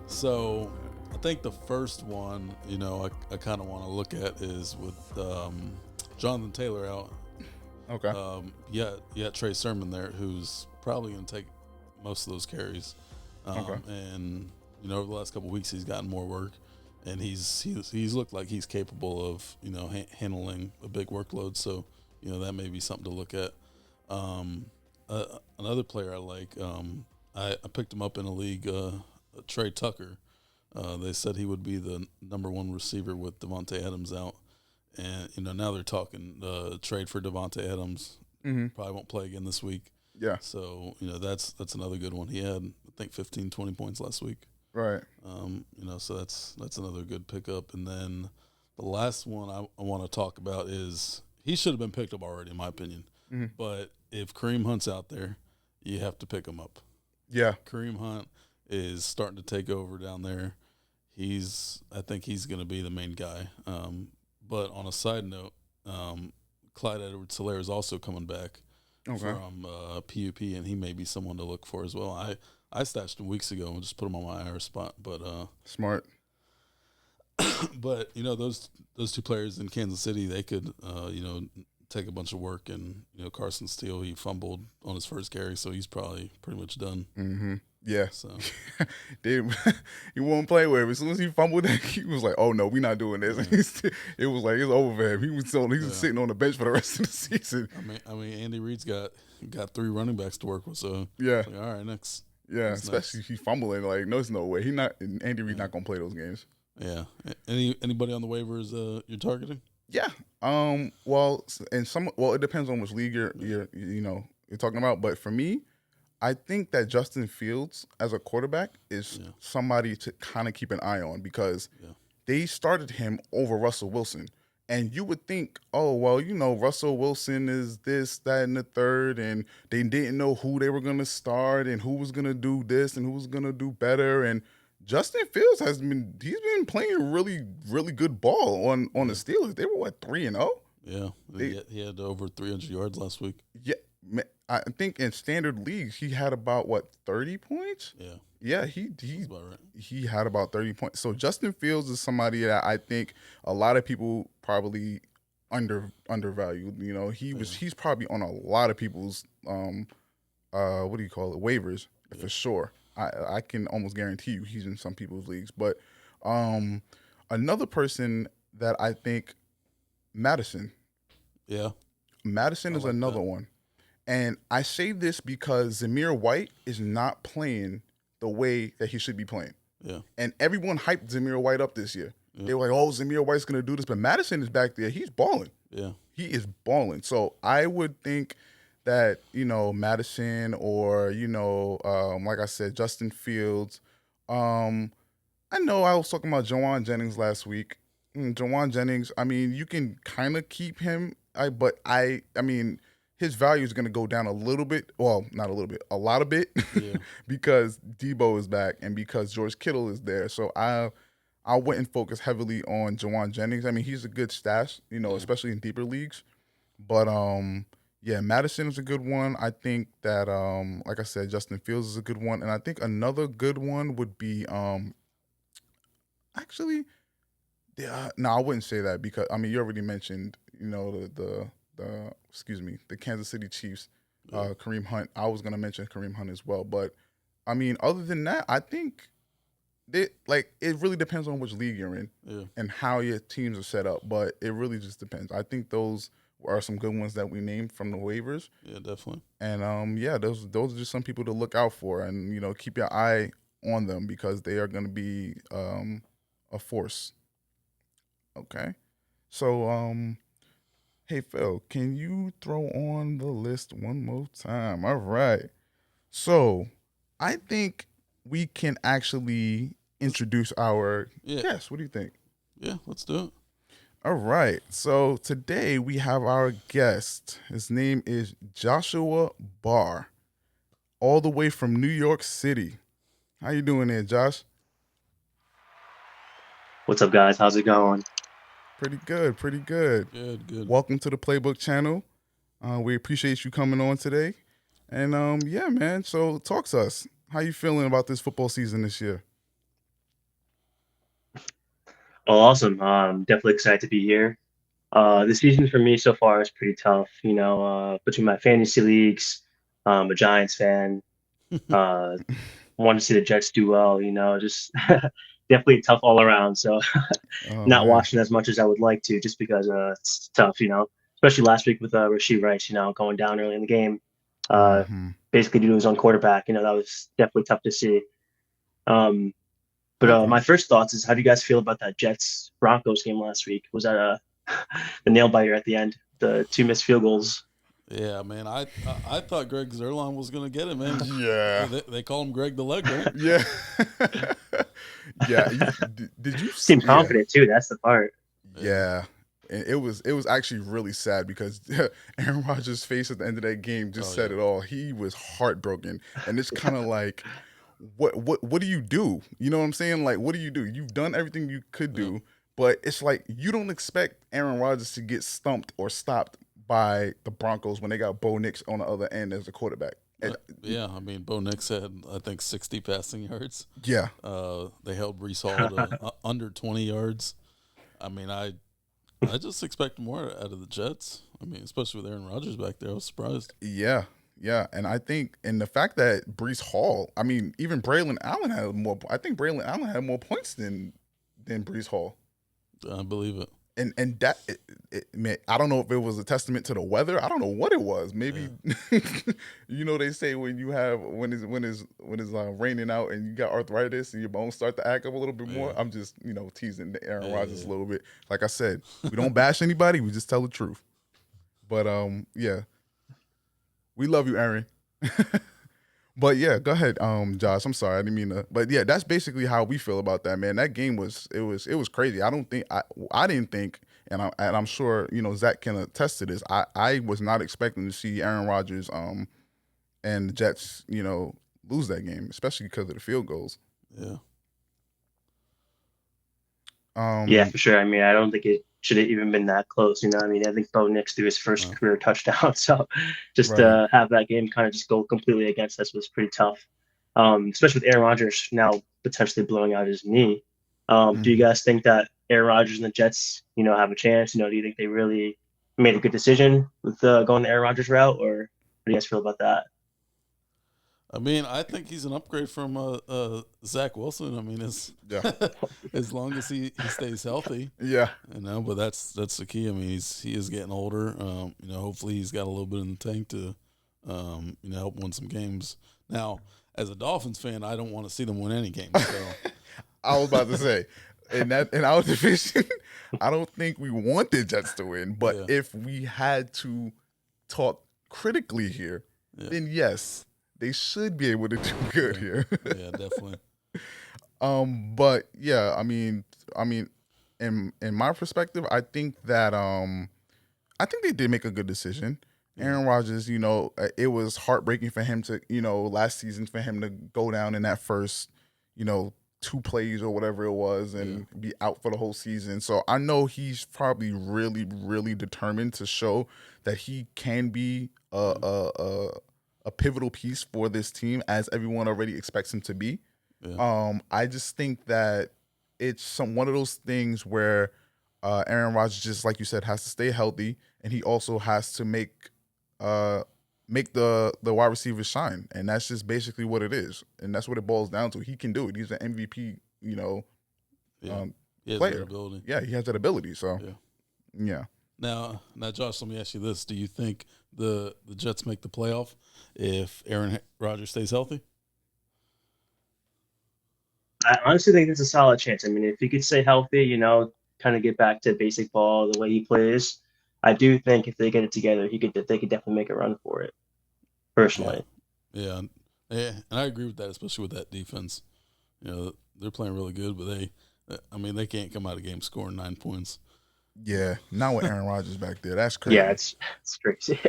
So I think the first one, I kind of want to look at is with Jonathan Taylor out. Okay. Yeah, Trey Sermon there, who's probably going to take most of those carries. Okay. And over the last couple of weeks, he's gotten more work, and he's looked like he's capable of handling a big workload. So that may be something to look at. Another player I like, I picked him up in a league, Trey Tucker. They said he would be the number one receiver with Devontae Adams out. And, now they're talking trade for Devontae Adams. Mm-hmm. Probably won't play again this week. Yeah. So, that's another good one. He had, I think, 15, 20 points last week. Right. So that's another good pickup. And then the last one I want to talk about is he should have been picked up already, in my opinion. Mm-hmm. But if Kareem Hunt's out there, you have to pick him up. Yeah. Kareem Hunt is starting to take over down there. I think he's going to be the main guy. But on a side note, Clyde Edwards-Helaire is also coming back from PUP, and he may be someone to look for as well. I stashed him weeks ago and just put him on my IR spot, but Smart. but those two players in Kansas City, they could take a bunch of work, and Carson Steele, he fumbled on his first carry, so he's probably pretty much done. Mm-hmm. Yeah. So he won't play with him. As soon as he fumbled, he was like, "Oh no, we're not doing this." Yeah. It was like it's over for him. He was sitting on the bench for the rest of the season. I mean, Andy Reid's got 3 running backs to work with, so Yeah. like, all right, next. Yeah, That's especially if he's fumbling. Like, no, there's no way. Andy Reid's not gonna play those games. Yeah. Anybody on the waivers you're targeting? Yeah. Well, it depends on which league you're talking about. But for me, I think that Justin Fields as a quarterback is somebody to kind of keep an eye on because they started him over Russell Wilson. And you would think, oh, well, Russell Wilson is this, that, and the third, and they didn't know who they were going to start and who was going to do this and who was going to do better. And Justin Fields he's been playing really, really good ball on the Steelers. They were, 3-0? Yeah. He had over 300 yards last week. Yeah. I think in standard leagues, he had about, 30 points? Yeah. Yeah, That's about right. he had about 30 points. So Justin Fields is somebody that I think a lot of people probably undervalued. He's probably on a lot of people's waivers for sure. I can almost guarantee you he's in some people's leagues. But another person that I think, Madison. Yeah. Madison is another one. And I say this because Zamir White is not playing the way that he should be playing. Yeah. And everyone hyped Zamir White up this year. Yeah. They were like, oh, Zamir White's going to do this. But Madison is back there. He's balling. Yeah. He is balling. So I would think that, Madison or, like I said, Justin Fields. I know I was talking about Jawan Jennings last week. Jawan Jennings, I mean, you can kind of keep him. But his value is going to go down a little bit. Well, not a little bit, a lot of bit, because Debo is back and because George Kittle is there. So I wouldn't focus heavily on Jawan Jennings. I mean, he's a good stash, especially in deeper leagues. But Madison is a good one. I think that, like I said, Justin Fields is a good one, and I think another good one would be actually. Yeah, no, I wouldn't say that because you already mentioned, the Kansas City Chiefs, Kareem Hunt. I was gonna mention Kareem Hunt as well, but other than that, I think it really depends on which league you're in and how your teams are set up. But it really just depends. I think those are some good ones that we named from the waivers. Yeah, definitely. And those are just some people to look out for, and keep your eye on them because they are going to be a force. Okay, so hey Phil, can you throw on the list one more time? All right. So I think we can actually introduce our guest. What do you think? Yeah, let's do it. All right. So today we have our guest. His name is Joshua Barr, all the way from New York City. How you doing there, Josh? What's up, guys? How's it going? Pretty good. Good. Welcome to the Playbook channel. We appreciate you coming on today. And man, so talk to us. How you feeling about this football season this year? Oh, awesome. Definitely excited to be here. The season for me so far is pretty tough, between my fantasy leagues. I'm a Giants fan. Want to see the Jets do well, just definitely tough all around. So not watching as much as I would like to just because it's tough, especially last week with Rashid Rice, going down early in the game, basically due to his own quarterback. That was definitely tough to see. But my first thoughts is, how do you guys feel about that Jets-Broncos game last week? Was that the nail biter at the end, the 2 missed field goals? Yeah, man. I thought Greg Zuerlein was going to get it, man. Yeah. They call him Greg the Leg, right? Yeah. Yeah. Did you seem confident too? That's the part. Yeah. And it was actually really sad because Aaron Rodgers' face at the end of that game just said it all. He was heartbroken. And it's kind of like, what do you do? You know what I'm saying? Like, what do you do? You've done everything you could Yeah. do, but it's like you don't expect Aaron Rodgers to get stumped or stopped by the Broncos when they got Bo Nix on the other end as a quarterback. Yeah, I mean, Bo Nix had, I think, 60 passing yards. Yeah, They held Brees Hall to under 20 yards. I mean, I just expect more out of the Jets. I mean, especially with Aaron Rodgers back there, I was surprised. yeah, yeah. And I think, and the fact that Brees Hall, I mean, even Braylon Allen had more. I think Braylon Allen had more points than Brees Hall. I believe it. And that man, I don't know if it was a testament to the weather. I don't know what it was. Maybe they say when it's raining out and you got arthritis and your bones start to act up a little bit more. Yeah. I'm just teasing Aaron Rodgers Yeah. a little bit. Like I said, we don't bash anybody. We just tell the truth. But yeah, we love you, Aaron. But yeah, go ahead, Josh. I'm sorry, I didn't mean to. But yeah, that's basically how we feel about that, man. That game was crazy. I didn't think, and I'm sure Zach can attest to this. I was not expecting to see Aaron Rodgers and the Jets lose that game, especially because of the field goals. Yeah. Yeah, for sure. I mean, I don't think it should have even been that close. I mean, I think Bo Nix threw his first career touchdown. So just Right. to have that game kind of just go completely against us was pretty tough. Especially with Aaron Rodgers now potentially blowing out his knee. Do you guys think that Aaron Rodgers and the Jets, have a chance? Do you think they really made a good decision with going the Aaron Rodgers route, or what do you guys feel about that? I mean, I think he's an upgrade from Zach Wilson. I mean, Yeah. as long as he stays healthy, Yeah. But that's the key. I mean, he is getting older. Hopefully he's got a little bit in the tank to, help win some games. Now, as a Dolphins fan, I don't want to see them win any games. So I was about to say, in our division, I don't think we want the Jets to win. But Yeah. if we had to talk critically here, then yes, they should be able to do good here. yeah, definitely. But yeah, I mean, in my perspective, I think that I think they did make a good decision. Aaron Rodgers, it was heartbreaking for him to, last season for him to go down in that first, 2 plays or whatever it was and be out for the whole season. So I know he's probably really, really determined to show that he can be a pivotal piece for this team, as everyone already expects him to be. Yeah. I just think that it's one of those things where Aaron Rodgers, just like you said, has to stay healthy, and he also has to make the wide receivers shine, and that's just basically what it is, and that's what it boils down to. He can do it. He's an MVP, He has player. that ability. Yeah, he has that ability. So, yeah. Now, Josh, let me ask you this: do you think the Jets make the playoff if Aaron Rodgers stays healthy? I honestly think it's a solid chance. I mean, if he could stay healthy, kind of get back to basic ball the way he plays, I do think if they get it together, they could definitely make a run for it. Personally, Yeah, and I agree with that, especially with that defense. They're playing really good, but they can't come out of game scoring 9 points. Yeah, not with Aaron Rodgers back there. That's crazy. yeah, it's crazy.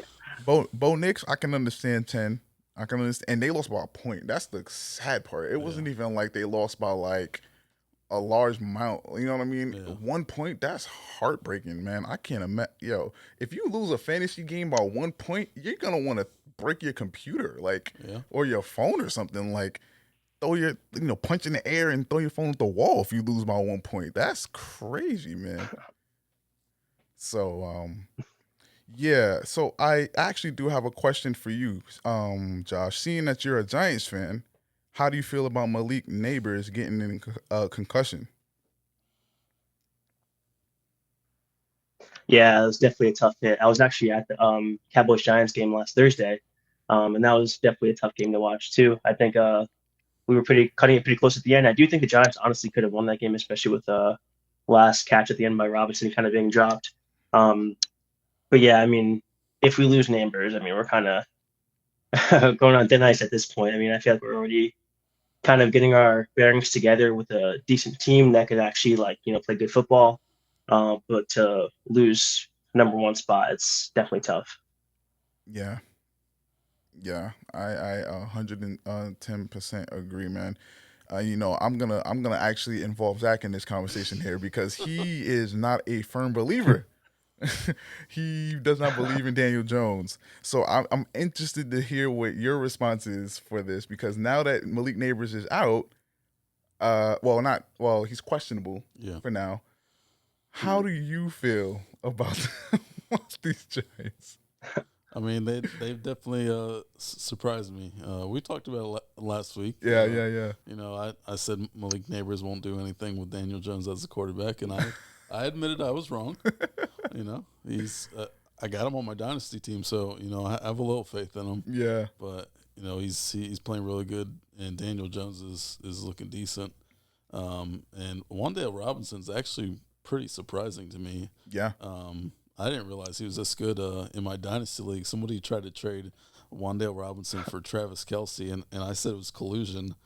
Bo Nix, I can understand 10. I can understand, and they lost by a point. That's the sad part. It wasn't even like they lost by like a large amount. You know what I mean? Yeah. 1 point, that's heartbreaking, man. I can't imagine. Yo, if you lose a fantasy game by 1 point, you're gonna want to break your computer, or your phone or something. Like, throw your, punch in the air and throw your phone at the wall if you lose by 1 point. That's crazy, man. So, yeah. So I actually do have a question for you, Josh. Seeing that you're a Giants fan, how do you feel about Malik Neighbors getting a concussion? Yeah, it was definitely a tough hit. I was actually at the Cowboys Giants game last Thursday, and that was definitely a tough game to watch too. I think we were cutting it pretty close at the end. I do think the Giants honestly could have won that game, especially with last catch at the end by Robinson kind of being dropped. But yeah, I mean, if we lose Neighbors, I mean, we're kind of going on thin ice at this point. I mean, I feel like we're already kind of getting our bearings together with a decent team that could actually play good football. But to lose number 1 spot, it's definitely tough. Yeah. Yeah, I 110% agree, man. I'm gonna actually involve Zach in this conversation here because he is not a firm believer. He does not believe in Daniel Jones. So I'm interested to hear what your response is for this because now that Malik Neighbors is out, not well, he's questionable Yeah. for now. How do you feel about these Giants? I mean, they've definitely surprised me. We talked about it last week. Yeah, yeah, yeah. I said Malik Neighbors won't do anything with Daniel Jones as a quarterback, and I admitted I was wrong. He's I got him on my dynasty team, so I have a little faith in him. Yeah. But he's playing really good, and Daniel Jones is looking decent. And Wan'Dale Robinson's actually pretty surprising to me. Yeah. I didn't realize he was this good in my dynasty league. Somebody tried to trade Wan'Dale Robinson for Travis Kelce, and I said it was collusion.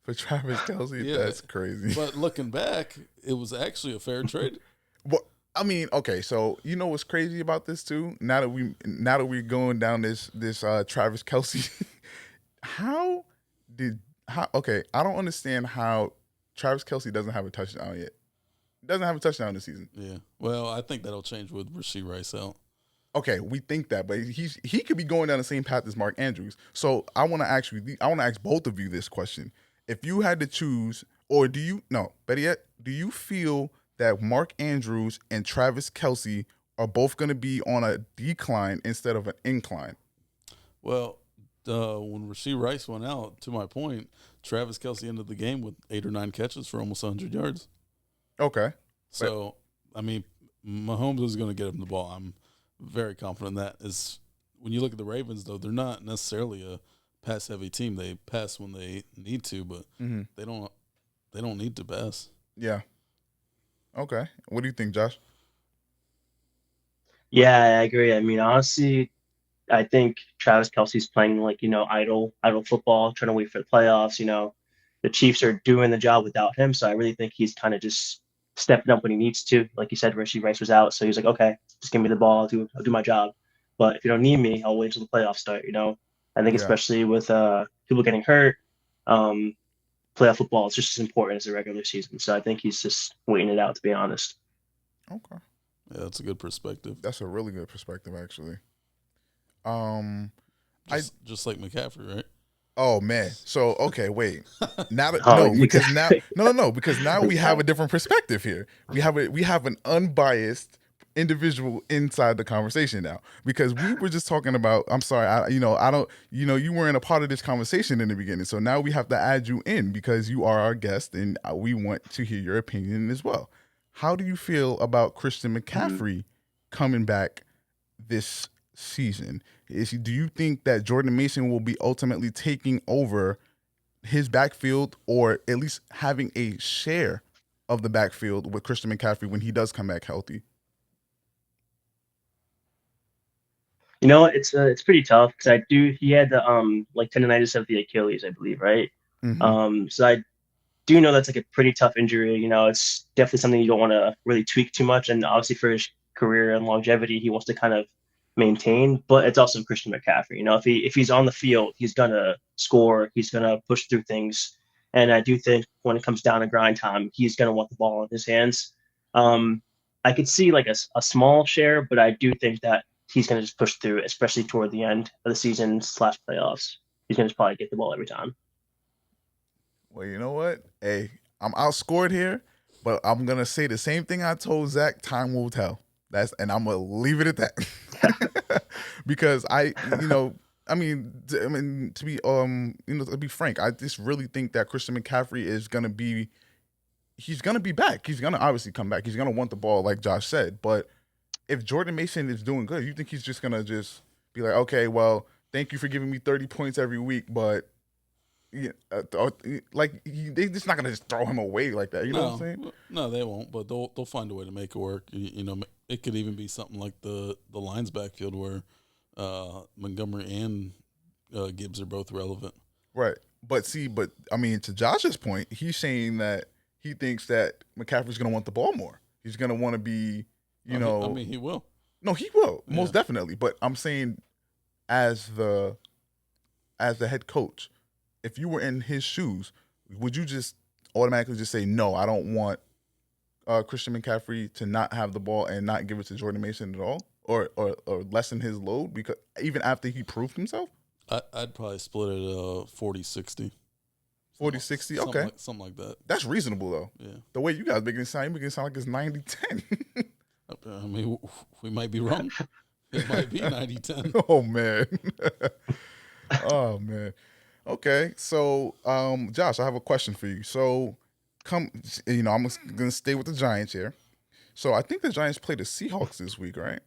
For Travis Kelce, Yeah. that's crazy. But looking back, it was actually a fair trade. Well, I mean, okay, so you know what's crazy about this too? Now that we're going down this Travis Kelce, okay, I don't understand how Travis Kelce doesn't have a touchdown yet. Doesn't have a touchdown this season. Yeah. Well, I think that'll change with Rashee Rice out. Okay, we think that, but he could be going down the same path as Mark Andrews. So I want to ask both of you this question: if you had to choose, or better yet, do you feel that Mark Andrews and Travis Kelce are both going to be on a decline instead of an incline? Well, when Rashee Rice went out, to my point, Travis Kelce ended the game with 8 or 9 catches for almost 100 yards. Okay. So, I mean, Mahomes is going to get him the ball. I'm very confident in that. When you look at the Ravens, though, they're not necessarily a pass-heavy team. They pass when they need to, but they don't need to pass. Yeah. Okay. What do you think, Josh? Yeah, I agree. I mean, honestly, I think Travis Kelsey's playing like, idle football, trying to wait for the playoffs. The Chiefs are doing the job without him. So I really think he's kind of just stepping up when he needs to. Like you said, Rashee Rice was out. So he's like, okay, just give me the ball. I'll do my job. But if you don't need me, I'll wait till the playoffs start. I think Yeah. especially with people getting hurt, um, playoff football is just as important as the regular season. So I think he's just waiting it out, to be honest. Okay. Yeah, that's a good perspective. That's a really good perspective, actually. Just like McCaffrey, right? Oh man. So okay, wait. Now that Oh, no, you because got- no, because now we have a different perspective here. We have an unbiased individual inside the conversation now because we were just talking about. I'm sorry, I don't. You weren't a part of this conversation in the beginning, so now we have to add you in because you are our guest and we want to hear your opinion as well. How do you feel about Christian McCaffrey coming back this season? Do you think that Jordan Mason will be ultimately taking over his backfield or at least having a share of the backfield with Christian McCaffrey when he does come back healthy? It's pretty tough because he had the like tendonitis of the Achilles, I believe, right? Mm-hmm. So I do know that's like a pretty tough injury. It's definitely something you don't want to really tweak too much. And obviously for his career and longevity, he wants to kind of maintain. But it's also Christian McCaffrey. If he's on the field, he's gonna score. He's gonna push through things. And I do think when it comes down to grind time, he's gonna want the ball in his hands. I could see like a small share, but I do think that he's gonna just push through, especially toward the end of the season / playoffs. He's gonna just probably get the ball every time. Well, you know what? Hey, I'm outscored here, but I'm gonna say the same thing I told Zach. Time will tell. And I'm gonna leave it at that because to be frank, I just really think that Christian McCaffrey is gonna be. He's gonna be back. He's gonna obviously come back. He's gonna want the ball, like Josh said. But if Jordan Mason is doing good, you think he's just gonna just be like, okay, well, thank you for giving me 30 points every week, but. Yeah, they're just not gonna just throw him away like that. You know what I'm saying? No, they won't. But they'll find a way to make it work. It could even be something like the Lions backfield where Montgomery and Gibbs are both relevant. Right. But I mean, to Josh's point, he's saying that he thinks that McCaffrey's gonna want the ball more. He's gonna want to be, I mean, he will. No, he will most definitely. But I'm saying, as the head coach, if you were in his shoes, would you just automatically just say no? I don't want Christian McCaffrey to not have the ball and not give it to Jordan Mason at all, or lessen his load because even after he proved himself. I'd probably split it 40-60. 40-60, okay. Something like that. That's reasonable, though. Yeah. The way you guys making it sound like it's 90-10. I mean, we might be wrong. It might be 90-10. Oh, man. Oh, man. Okay, so, Josh, I have a question for you. So, I'm going to stay with the Giants here. So, I think the Giants play the Seahawks this week, right?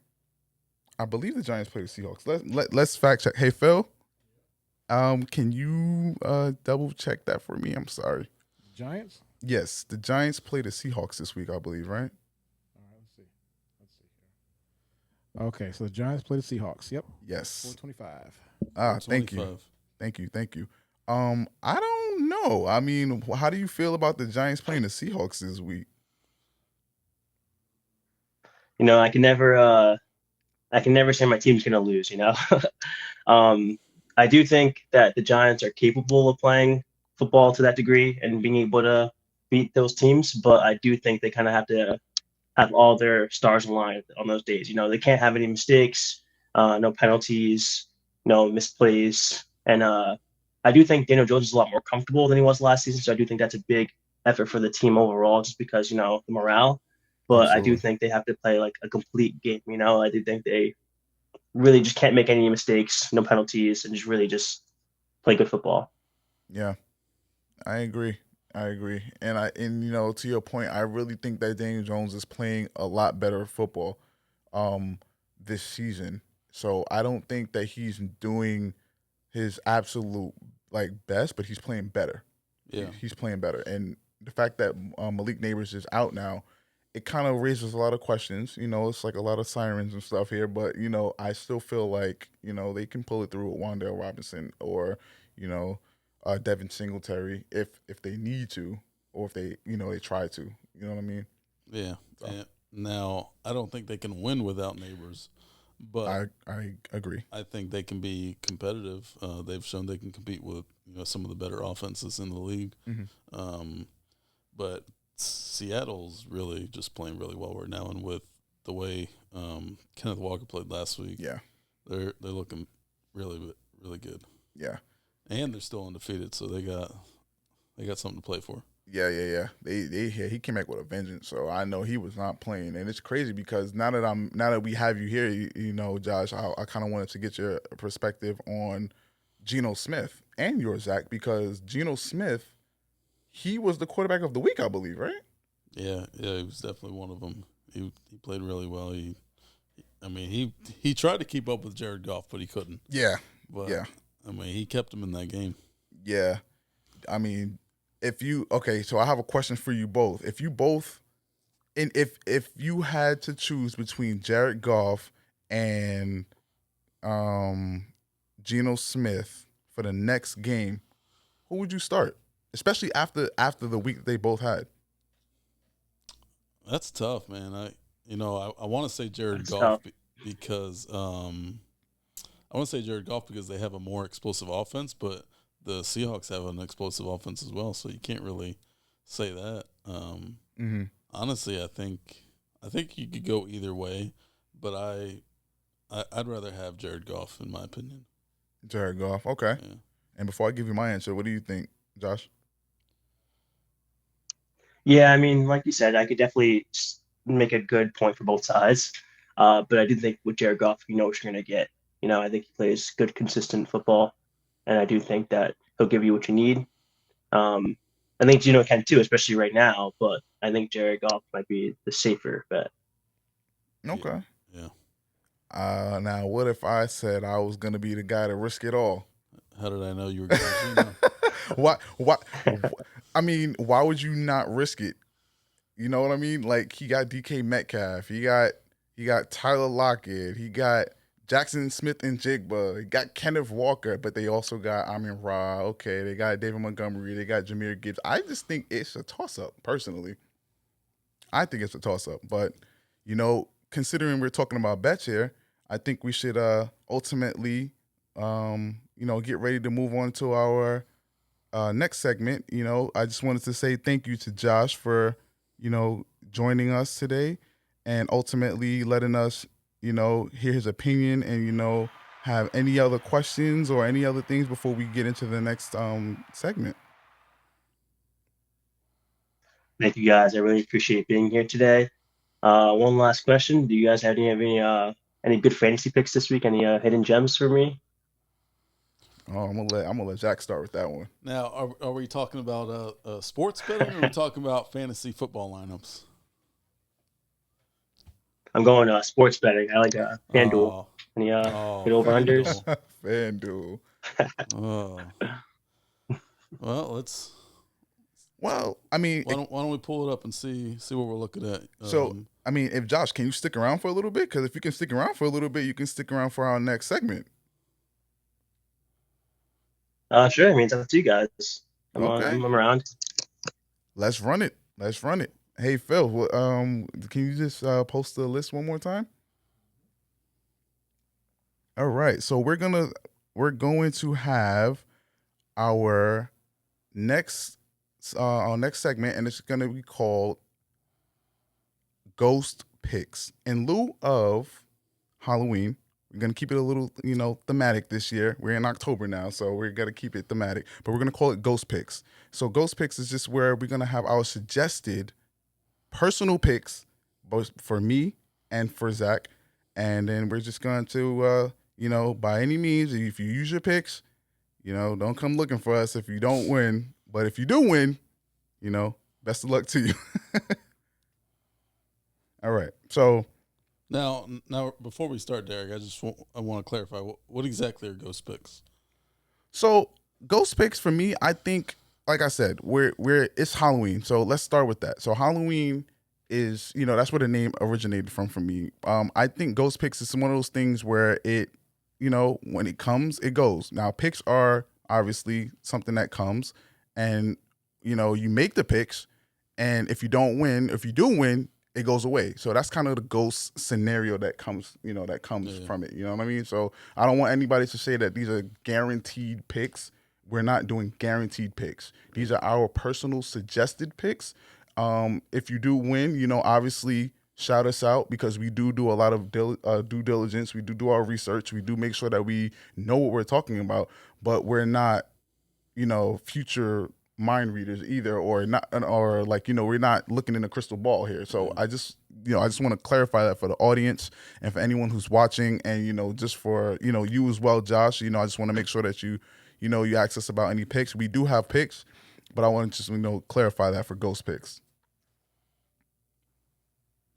I believe the Giants play the Seahawks. Let's fact check. Hey, Phil, can you double check that for me? I'm sorry. Giants? Yes, the Giants play the Seahawks this week, I believe, right? All right, let's see here. Okay, so the Giants play the Seahawks. Yep. Yes. 425. Thank you. I don't know. I mean, how do you feel about the Giants playing the Seahawks this week? I can never say my team's gonna lose. I do think that the Giants are capable of playing football to that degree and being able to beat those teams, but I do think they kind of have to have all their stars aligned on those days. They can't have any mistakes, no penalties, no misplays, and I do think Daniel Jones is a lot more comfortable than he was last season, so I do think that's a big effort for the team overall, just because the morale. But I do Absolutely. think they have to play like a complete game. I do think they really just can't make any mistakes, no penalties, and just play good football. Yeah, I agree. And to your point, I really think that Daniel Jones is playing a lot better football this season. So I don't think that he's doing his absolute best, but he's playing better. Yeah. He's playing better. And the fact that Malik Neighbors is out now, it kind of raises a lot of questions. It's like a lot of sirens and stuff here, but I still feel like they can pull it through with Wan'Dale Robinson or Devin Singletary if they need to, or if they try to. You know what I mean? Yeah. So. And now, I don't think they can win without Neighbors, but I agree. I think they can be competitive. They've shown they can compete with some of the better offenses in the league. Mm-hmm. But Seattle's really just playing really well right now, and with the way Kenneth Walker played last week, Yeah, they're looking really, really good. yeah, And they're still undefeated, so they got something to play for. yeah. He came back with a vengeance, so I know he was not playing, and it's crazy because now that we have you here, Josh, I kind of wanted to get your perspective on Geno Smith and yours, Zach, because Geno Smith, he was the quarterback of the week, I believe, right? Yeah, he was definitely one of them. He played really well. He tried to keep up with Jared Goff, but he couldn't. Yeah, But yeah, he kept him in that game. yeah. I mean, so I have a question for you both. If you had to choose between Jared Goff and Geno Smith for the next game, who would you start? Especially after the week they both had. That's tough, man. I want to say Jared That's Goff tough. because they have a more explosive offense, but the Seahawks have an explosive offense as well, so you can't really say that. Mm-hmm. Honestly, I think you could go either way, but I'd rather have Jared Goff in my opinion. Jared Goff, okay. Yeah. And before I give you my answer, what do you think, Josh? Yeah, I mean, like you said, I could definitely make a good point for both sides. But I do think with Jared Goff, you know what you're going to get. I think he plays good, consistent football, and I do think that he'll give you what you need. I think Gino can too, especially right now. But I think Jared Goff might be the safer bet. Okay. Yeah. Now, what if I said I was going to be the guy to risk it all? How did I know you were going to Geno? Why? I mean, why would you not risk it? You know what I mean? Like, he got DK Metcalf, he got Tyler Lockett, he got Jackson Smith and Jigba, he got Kenneth Walker, but they also got Amon Ra. Okay, they got David Montgomery, they got Jahmyr Gibbs. I just think it's a toss up. Personally, I think it's a toss up. But considering we're talking about bets here, I think we should ultimately get ready to move on to our next segment, I just wanted to say thank you to Josh for, joining us today and ultimately letting us, hear his opinion and, have any other questions or any other things before we get into the next segment. Thank you guys. I really appreciate being here today. One last question: do you guys have any good fantasy picks this week? Any hidden gems for me? Oh, I'm gonna let Jack start with that one. Now, are we talking about sports betting, or are we talking about fantasy football lineups? I'm going sports betting. I like FanDuel. Oh, Any oh, good over unders? FanDuel. FanDuel. Oh, well, let's. Well, I mean, Why don't we pull it up and see what we're looking at? so I mean, if Josh, can you stick around for a little bit? Because if you can stick around for a little bit, you can stick around for our next segment. Sure. I mean, it's up to you guys. Okay, I'm around. let's run it. Let's run it. Hey Phil, can you just post the list one more time? All right, so we're going to have our next our next segment, and it's gonna be called Ghost Picks. In lieu of Halloween, we're gonna keep it a little, thematic this year. We're in October now, so we're gonna keep it thematic. But we're gonna call it Ghost Picks. So Ghost Picks is just where we're gonna have our suggested personal picks, both for me and for Zach, and then we're just going to, by any means, if you use your picks, don't come looking for us if you don't win. But if you do win, best of luck to you. All right, so. now, before we start, Derek, I want to clarify what exactly are ghost picks. So ghost picks for me, I think, like I said, it's Halloween. So let's start with that. So Halloween is, that's where the name originated from for me. I think ghost picks is one of those things where it, when it comes, it goes. Now picks are obviously something that comes, and you make the picks, and if you don't win, if you do win, it goes away. So that's kind of the ghost scenario that comes, from it. You know what I mean? So I don't want anybody to say that these are guaranteed picks. We're not doing guaranteed picks. These are our personal suggested picks. If you do win, obviously shout us out, because we do a lot of due diligence. We do our research. We do make sure that we know what we're talking about, but we're not, future mind readers either, or not, or like, we're not looking in a crystal ball here. So I just want to clarify that for the audience and for anyone who's watching, and just for you as well, Josh. I just want to make sure that you ask us about any picks. We do have picks, but I want to just clarify that for ghost picks.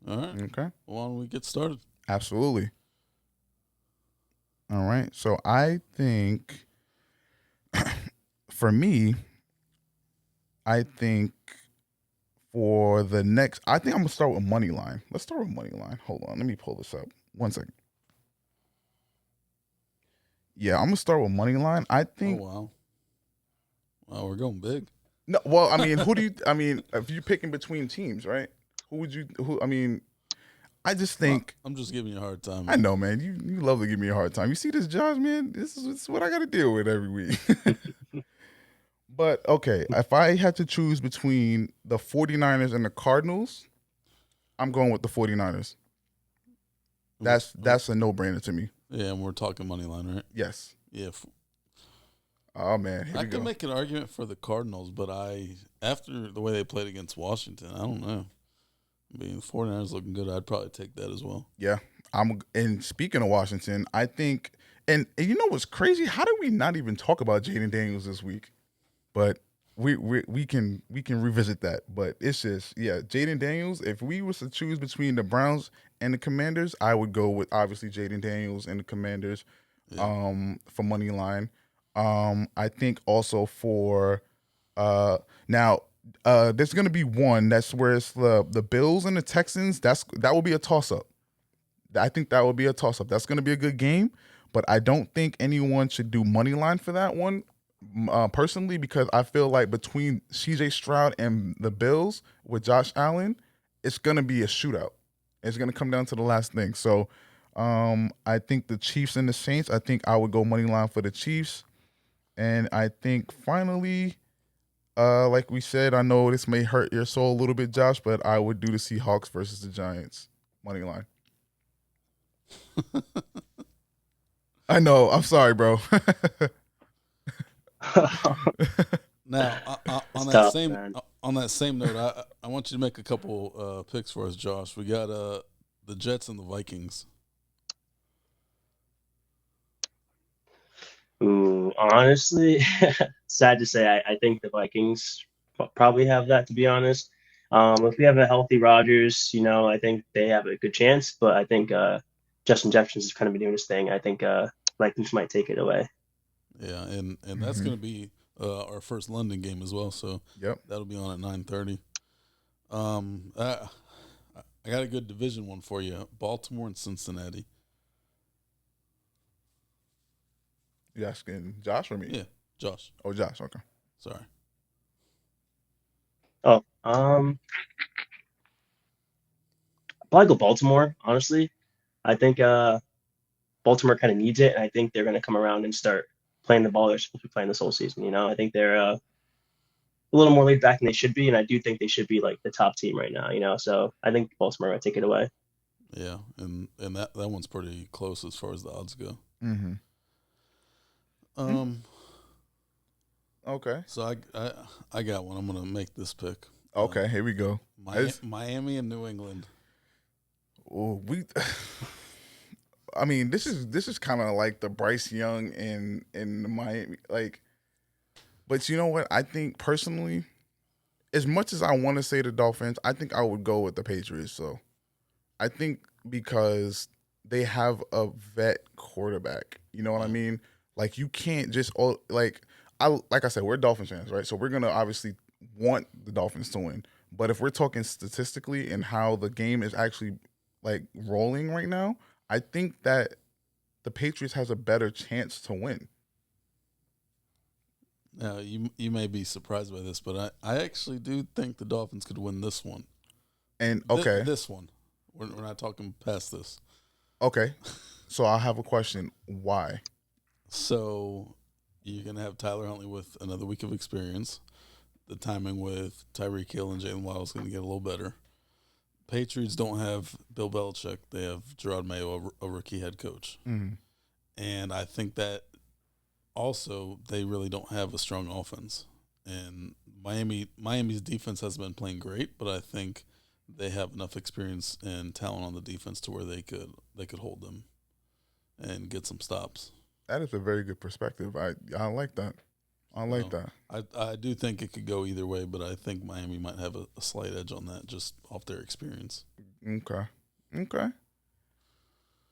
All right. Okay. Well, why don't we get started? Absolutely. All right. So I think for me, I think for the next, I think I'm gonna start with money line. Let's start with money line. Hold on, let me pull this up. 1 second. Yeah, I'm gonna start with money line. I think. Oh wow. Wow, we're going big. No, well, I mean, who do you? I mean, if you're picking between teams, right? Who would you? Who? I mean, I just think. I'm just giving you a hard time. I know, man. You love to give me a hard time. You see this, Josh, man? This is what I got to deal with every week. But okay, if I had to choose between the 49ers and the Cardinals, I'm going with the 49ers. That's a no-brainer to me. Yeah, and we're talking money line, right? Yes. Yeah. Oh man, here I we go. could make an argument for the Cardinals, but after the way they played against Washington, I don't know. I mean, 49ers looking good. I'd probably take that as well. Yeah. And speaking of Washington, I think, and you know what's crazy? How did we not even talk about Jaden Daniels this week? But we can revisit that. But it's just, yeah, Jaden Daniels, if we was to choose between the Browns and the Commanders, I would go with obviously Jaden Daniels and the Commanders for money line. I think also for now there's gonna be one that's where it's the Bills and the Texans. That will be a toss up. I think that would be a toss up. That's gonna be a good game, but I don't think anyone should do money line for that one. Personally, because I feel like between CJ Stroud and the Bills with Josh Allen, it's gonna be a shootout. It's gonna come down to the last thing. So I think the Chiefs and the Saints. I think I would go money line for the Chiefs, and I think finally, like we said, I know this may hurt your soul a little bit, Josh, but I would do the Seahawks versus the Giants money line. I know. I'm sorry, bro. Now, It's tough, man. on that same note, I want you to make a couple picks for us, Josh. We got the Jets and the Vikings. Ooh, honestly, sad to say, I think the Vikings probably have that, to be honest. If we have a healthy Rodgers, I think they have a good chance, but I think Justin Jefferson's is kind of been doing his thing. I think Vikings might take it away. Yeah, and that's Hmm. going to be our first London game as well. So Yep. that'll be on at 9:30. I got a good division one for you: Baltimore and Cincinnati. You asking Josh or me? Yeah, Josh. Oh, Josh. Okay. Sorry. Oh, probably go Baltimore, honestly. I think Baltimore kind of needs it, and I think they're going to come around and start playing the ball they're supposed to be playing this whole season. I think they're a little more laid back than they should be, and I do think they should be like the top team right now. So I think Baltimore might take it away. Yeah, and that one's pretty close as far as the odds go. Mm-hmm. Um, Okay. so I got one. I'm gonna make this pick. Okay. Here we go. It's- Miami and New England. oh, we. I mean, this is kind of like the Bryce Young in the Miami, like. But you know what? I think personally, as much as I want to say the Dolphins, I think I would go with the Patriots. So I think because they have a vet quarterback. You know what I Yeah, mean? Like you can't just like I said, we're Dolphins fans, right? So we're gonna obviously want the Dolphins to win. But if we're talking statistically and how the game is actually like rolling right now, I think that the Patriots has a better chance to win. now you may be surprised by this, but I actually do think the Dolphins could win this one. And okay, This one. We're not talking past this. okay. So I have a question. Why? So you're gonna have Tyler Huntley with another week of experience. The timing with Tyreek Hill and Jalen Waddle is going to get a little better. Patriots don't have Bill Belichick; they have Gerard Mayo, a rookie head coach, Mhm. and I think that also they really don't have a strong offense. And Miami's defense has been playing great, but I think they have enough experience and talent on the defense to where they could hold them and get some stops. That is a very good perspective. I like that. I like So that. I do think it could go either way, but I think Miami might have a slight edge on that just off their experience. Okay. Okay.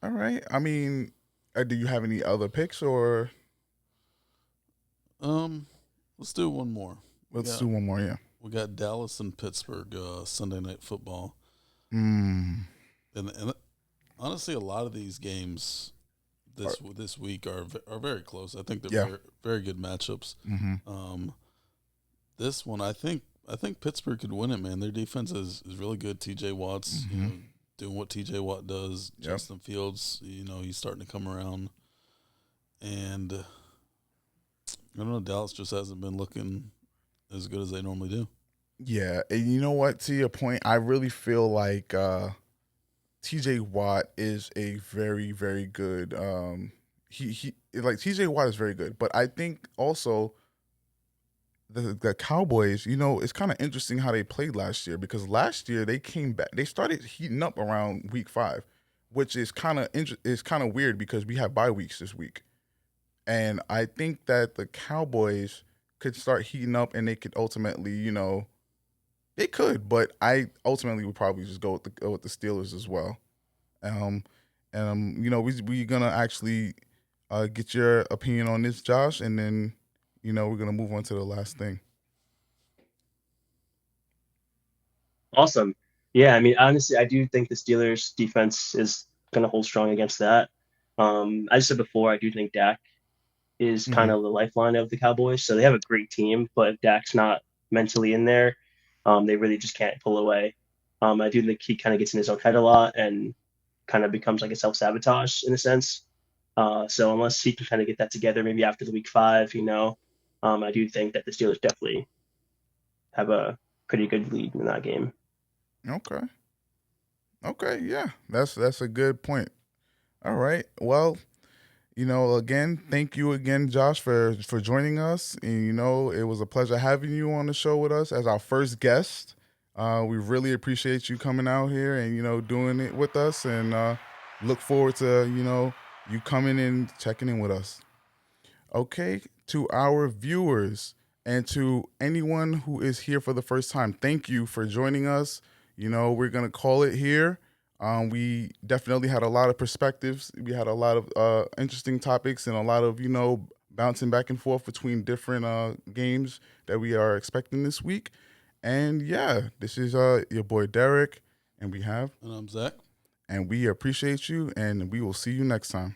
All right. I mean, do you have any other picks or Um, let's do one more. We let's got do one more? Yeah. we got Dallas and Pittsburgh Sunday night football, Mm. and honestly, a lot of these games this week are very close. I think they're Yeah. very very good matchups. Mm-hmm. Um, this one I think Pittsburgh could win it, man. Their defense is really good. T.J. Watt's Mm-hmm. doing what T.J. Watt does. Yep. Justin Fields, he's starting to come around, and I don't know. Dallas just hasn't been looking as good as they normally do. Yeah. And you know what? To your point, I really feel like TJ Watt is a very, very good he like TJ Watt is very good. But I think also the Cowboys, it's kind of interesting how they played last year because last year they came back. They started heating up around week 5, which is kind of weird because we have bye weeks this week. And I think that the Cowboys could start heating up and they could ultimately, they could, but I ultimately would probably just go with the Steelers as well. Um, and we gonna actually get your opinion on this, Josh, and then we're gonna move on to the last thing. Awesome. Yeah, I mean, honestly, I do think the Steelers defense is going to hold strong against that. I said before, I do think Dak is kind Hmm. of the lifeline of the Cowboys. So they have a great team, but if Dak's not mentally in there, they really just can't pull away. I do think he kind of gets in his own head a lot, and kind of becomes like a self-sabotage in a sense. So unless he can kind of get that together, maybe after the week 5, I do think that the Steelers definitely have a pretty good lead in that game. Okay. Okay. Yeah. That's a good point. All right. Well, again, thank you again, Josh, for joining us. And it was a pleasure having you on the show with us as our first guest. We really appreciate you coming out here and doing it with us, and look forward to you coming and checking in with us. Okay, to our viewers and to anyone who is here for the first time, thank you for joining us. We're gonna call it here. We definitely had a lot of perspectives. We had a lot of interesting topics and a lot of bouncing back and forth between different games that we are expecting this week. And yeah, this is your boy Derek, and And I'm Zach. we appreciate you, and we will see you next time.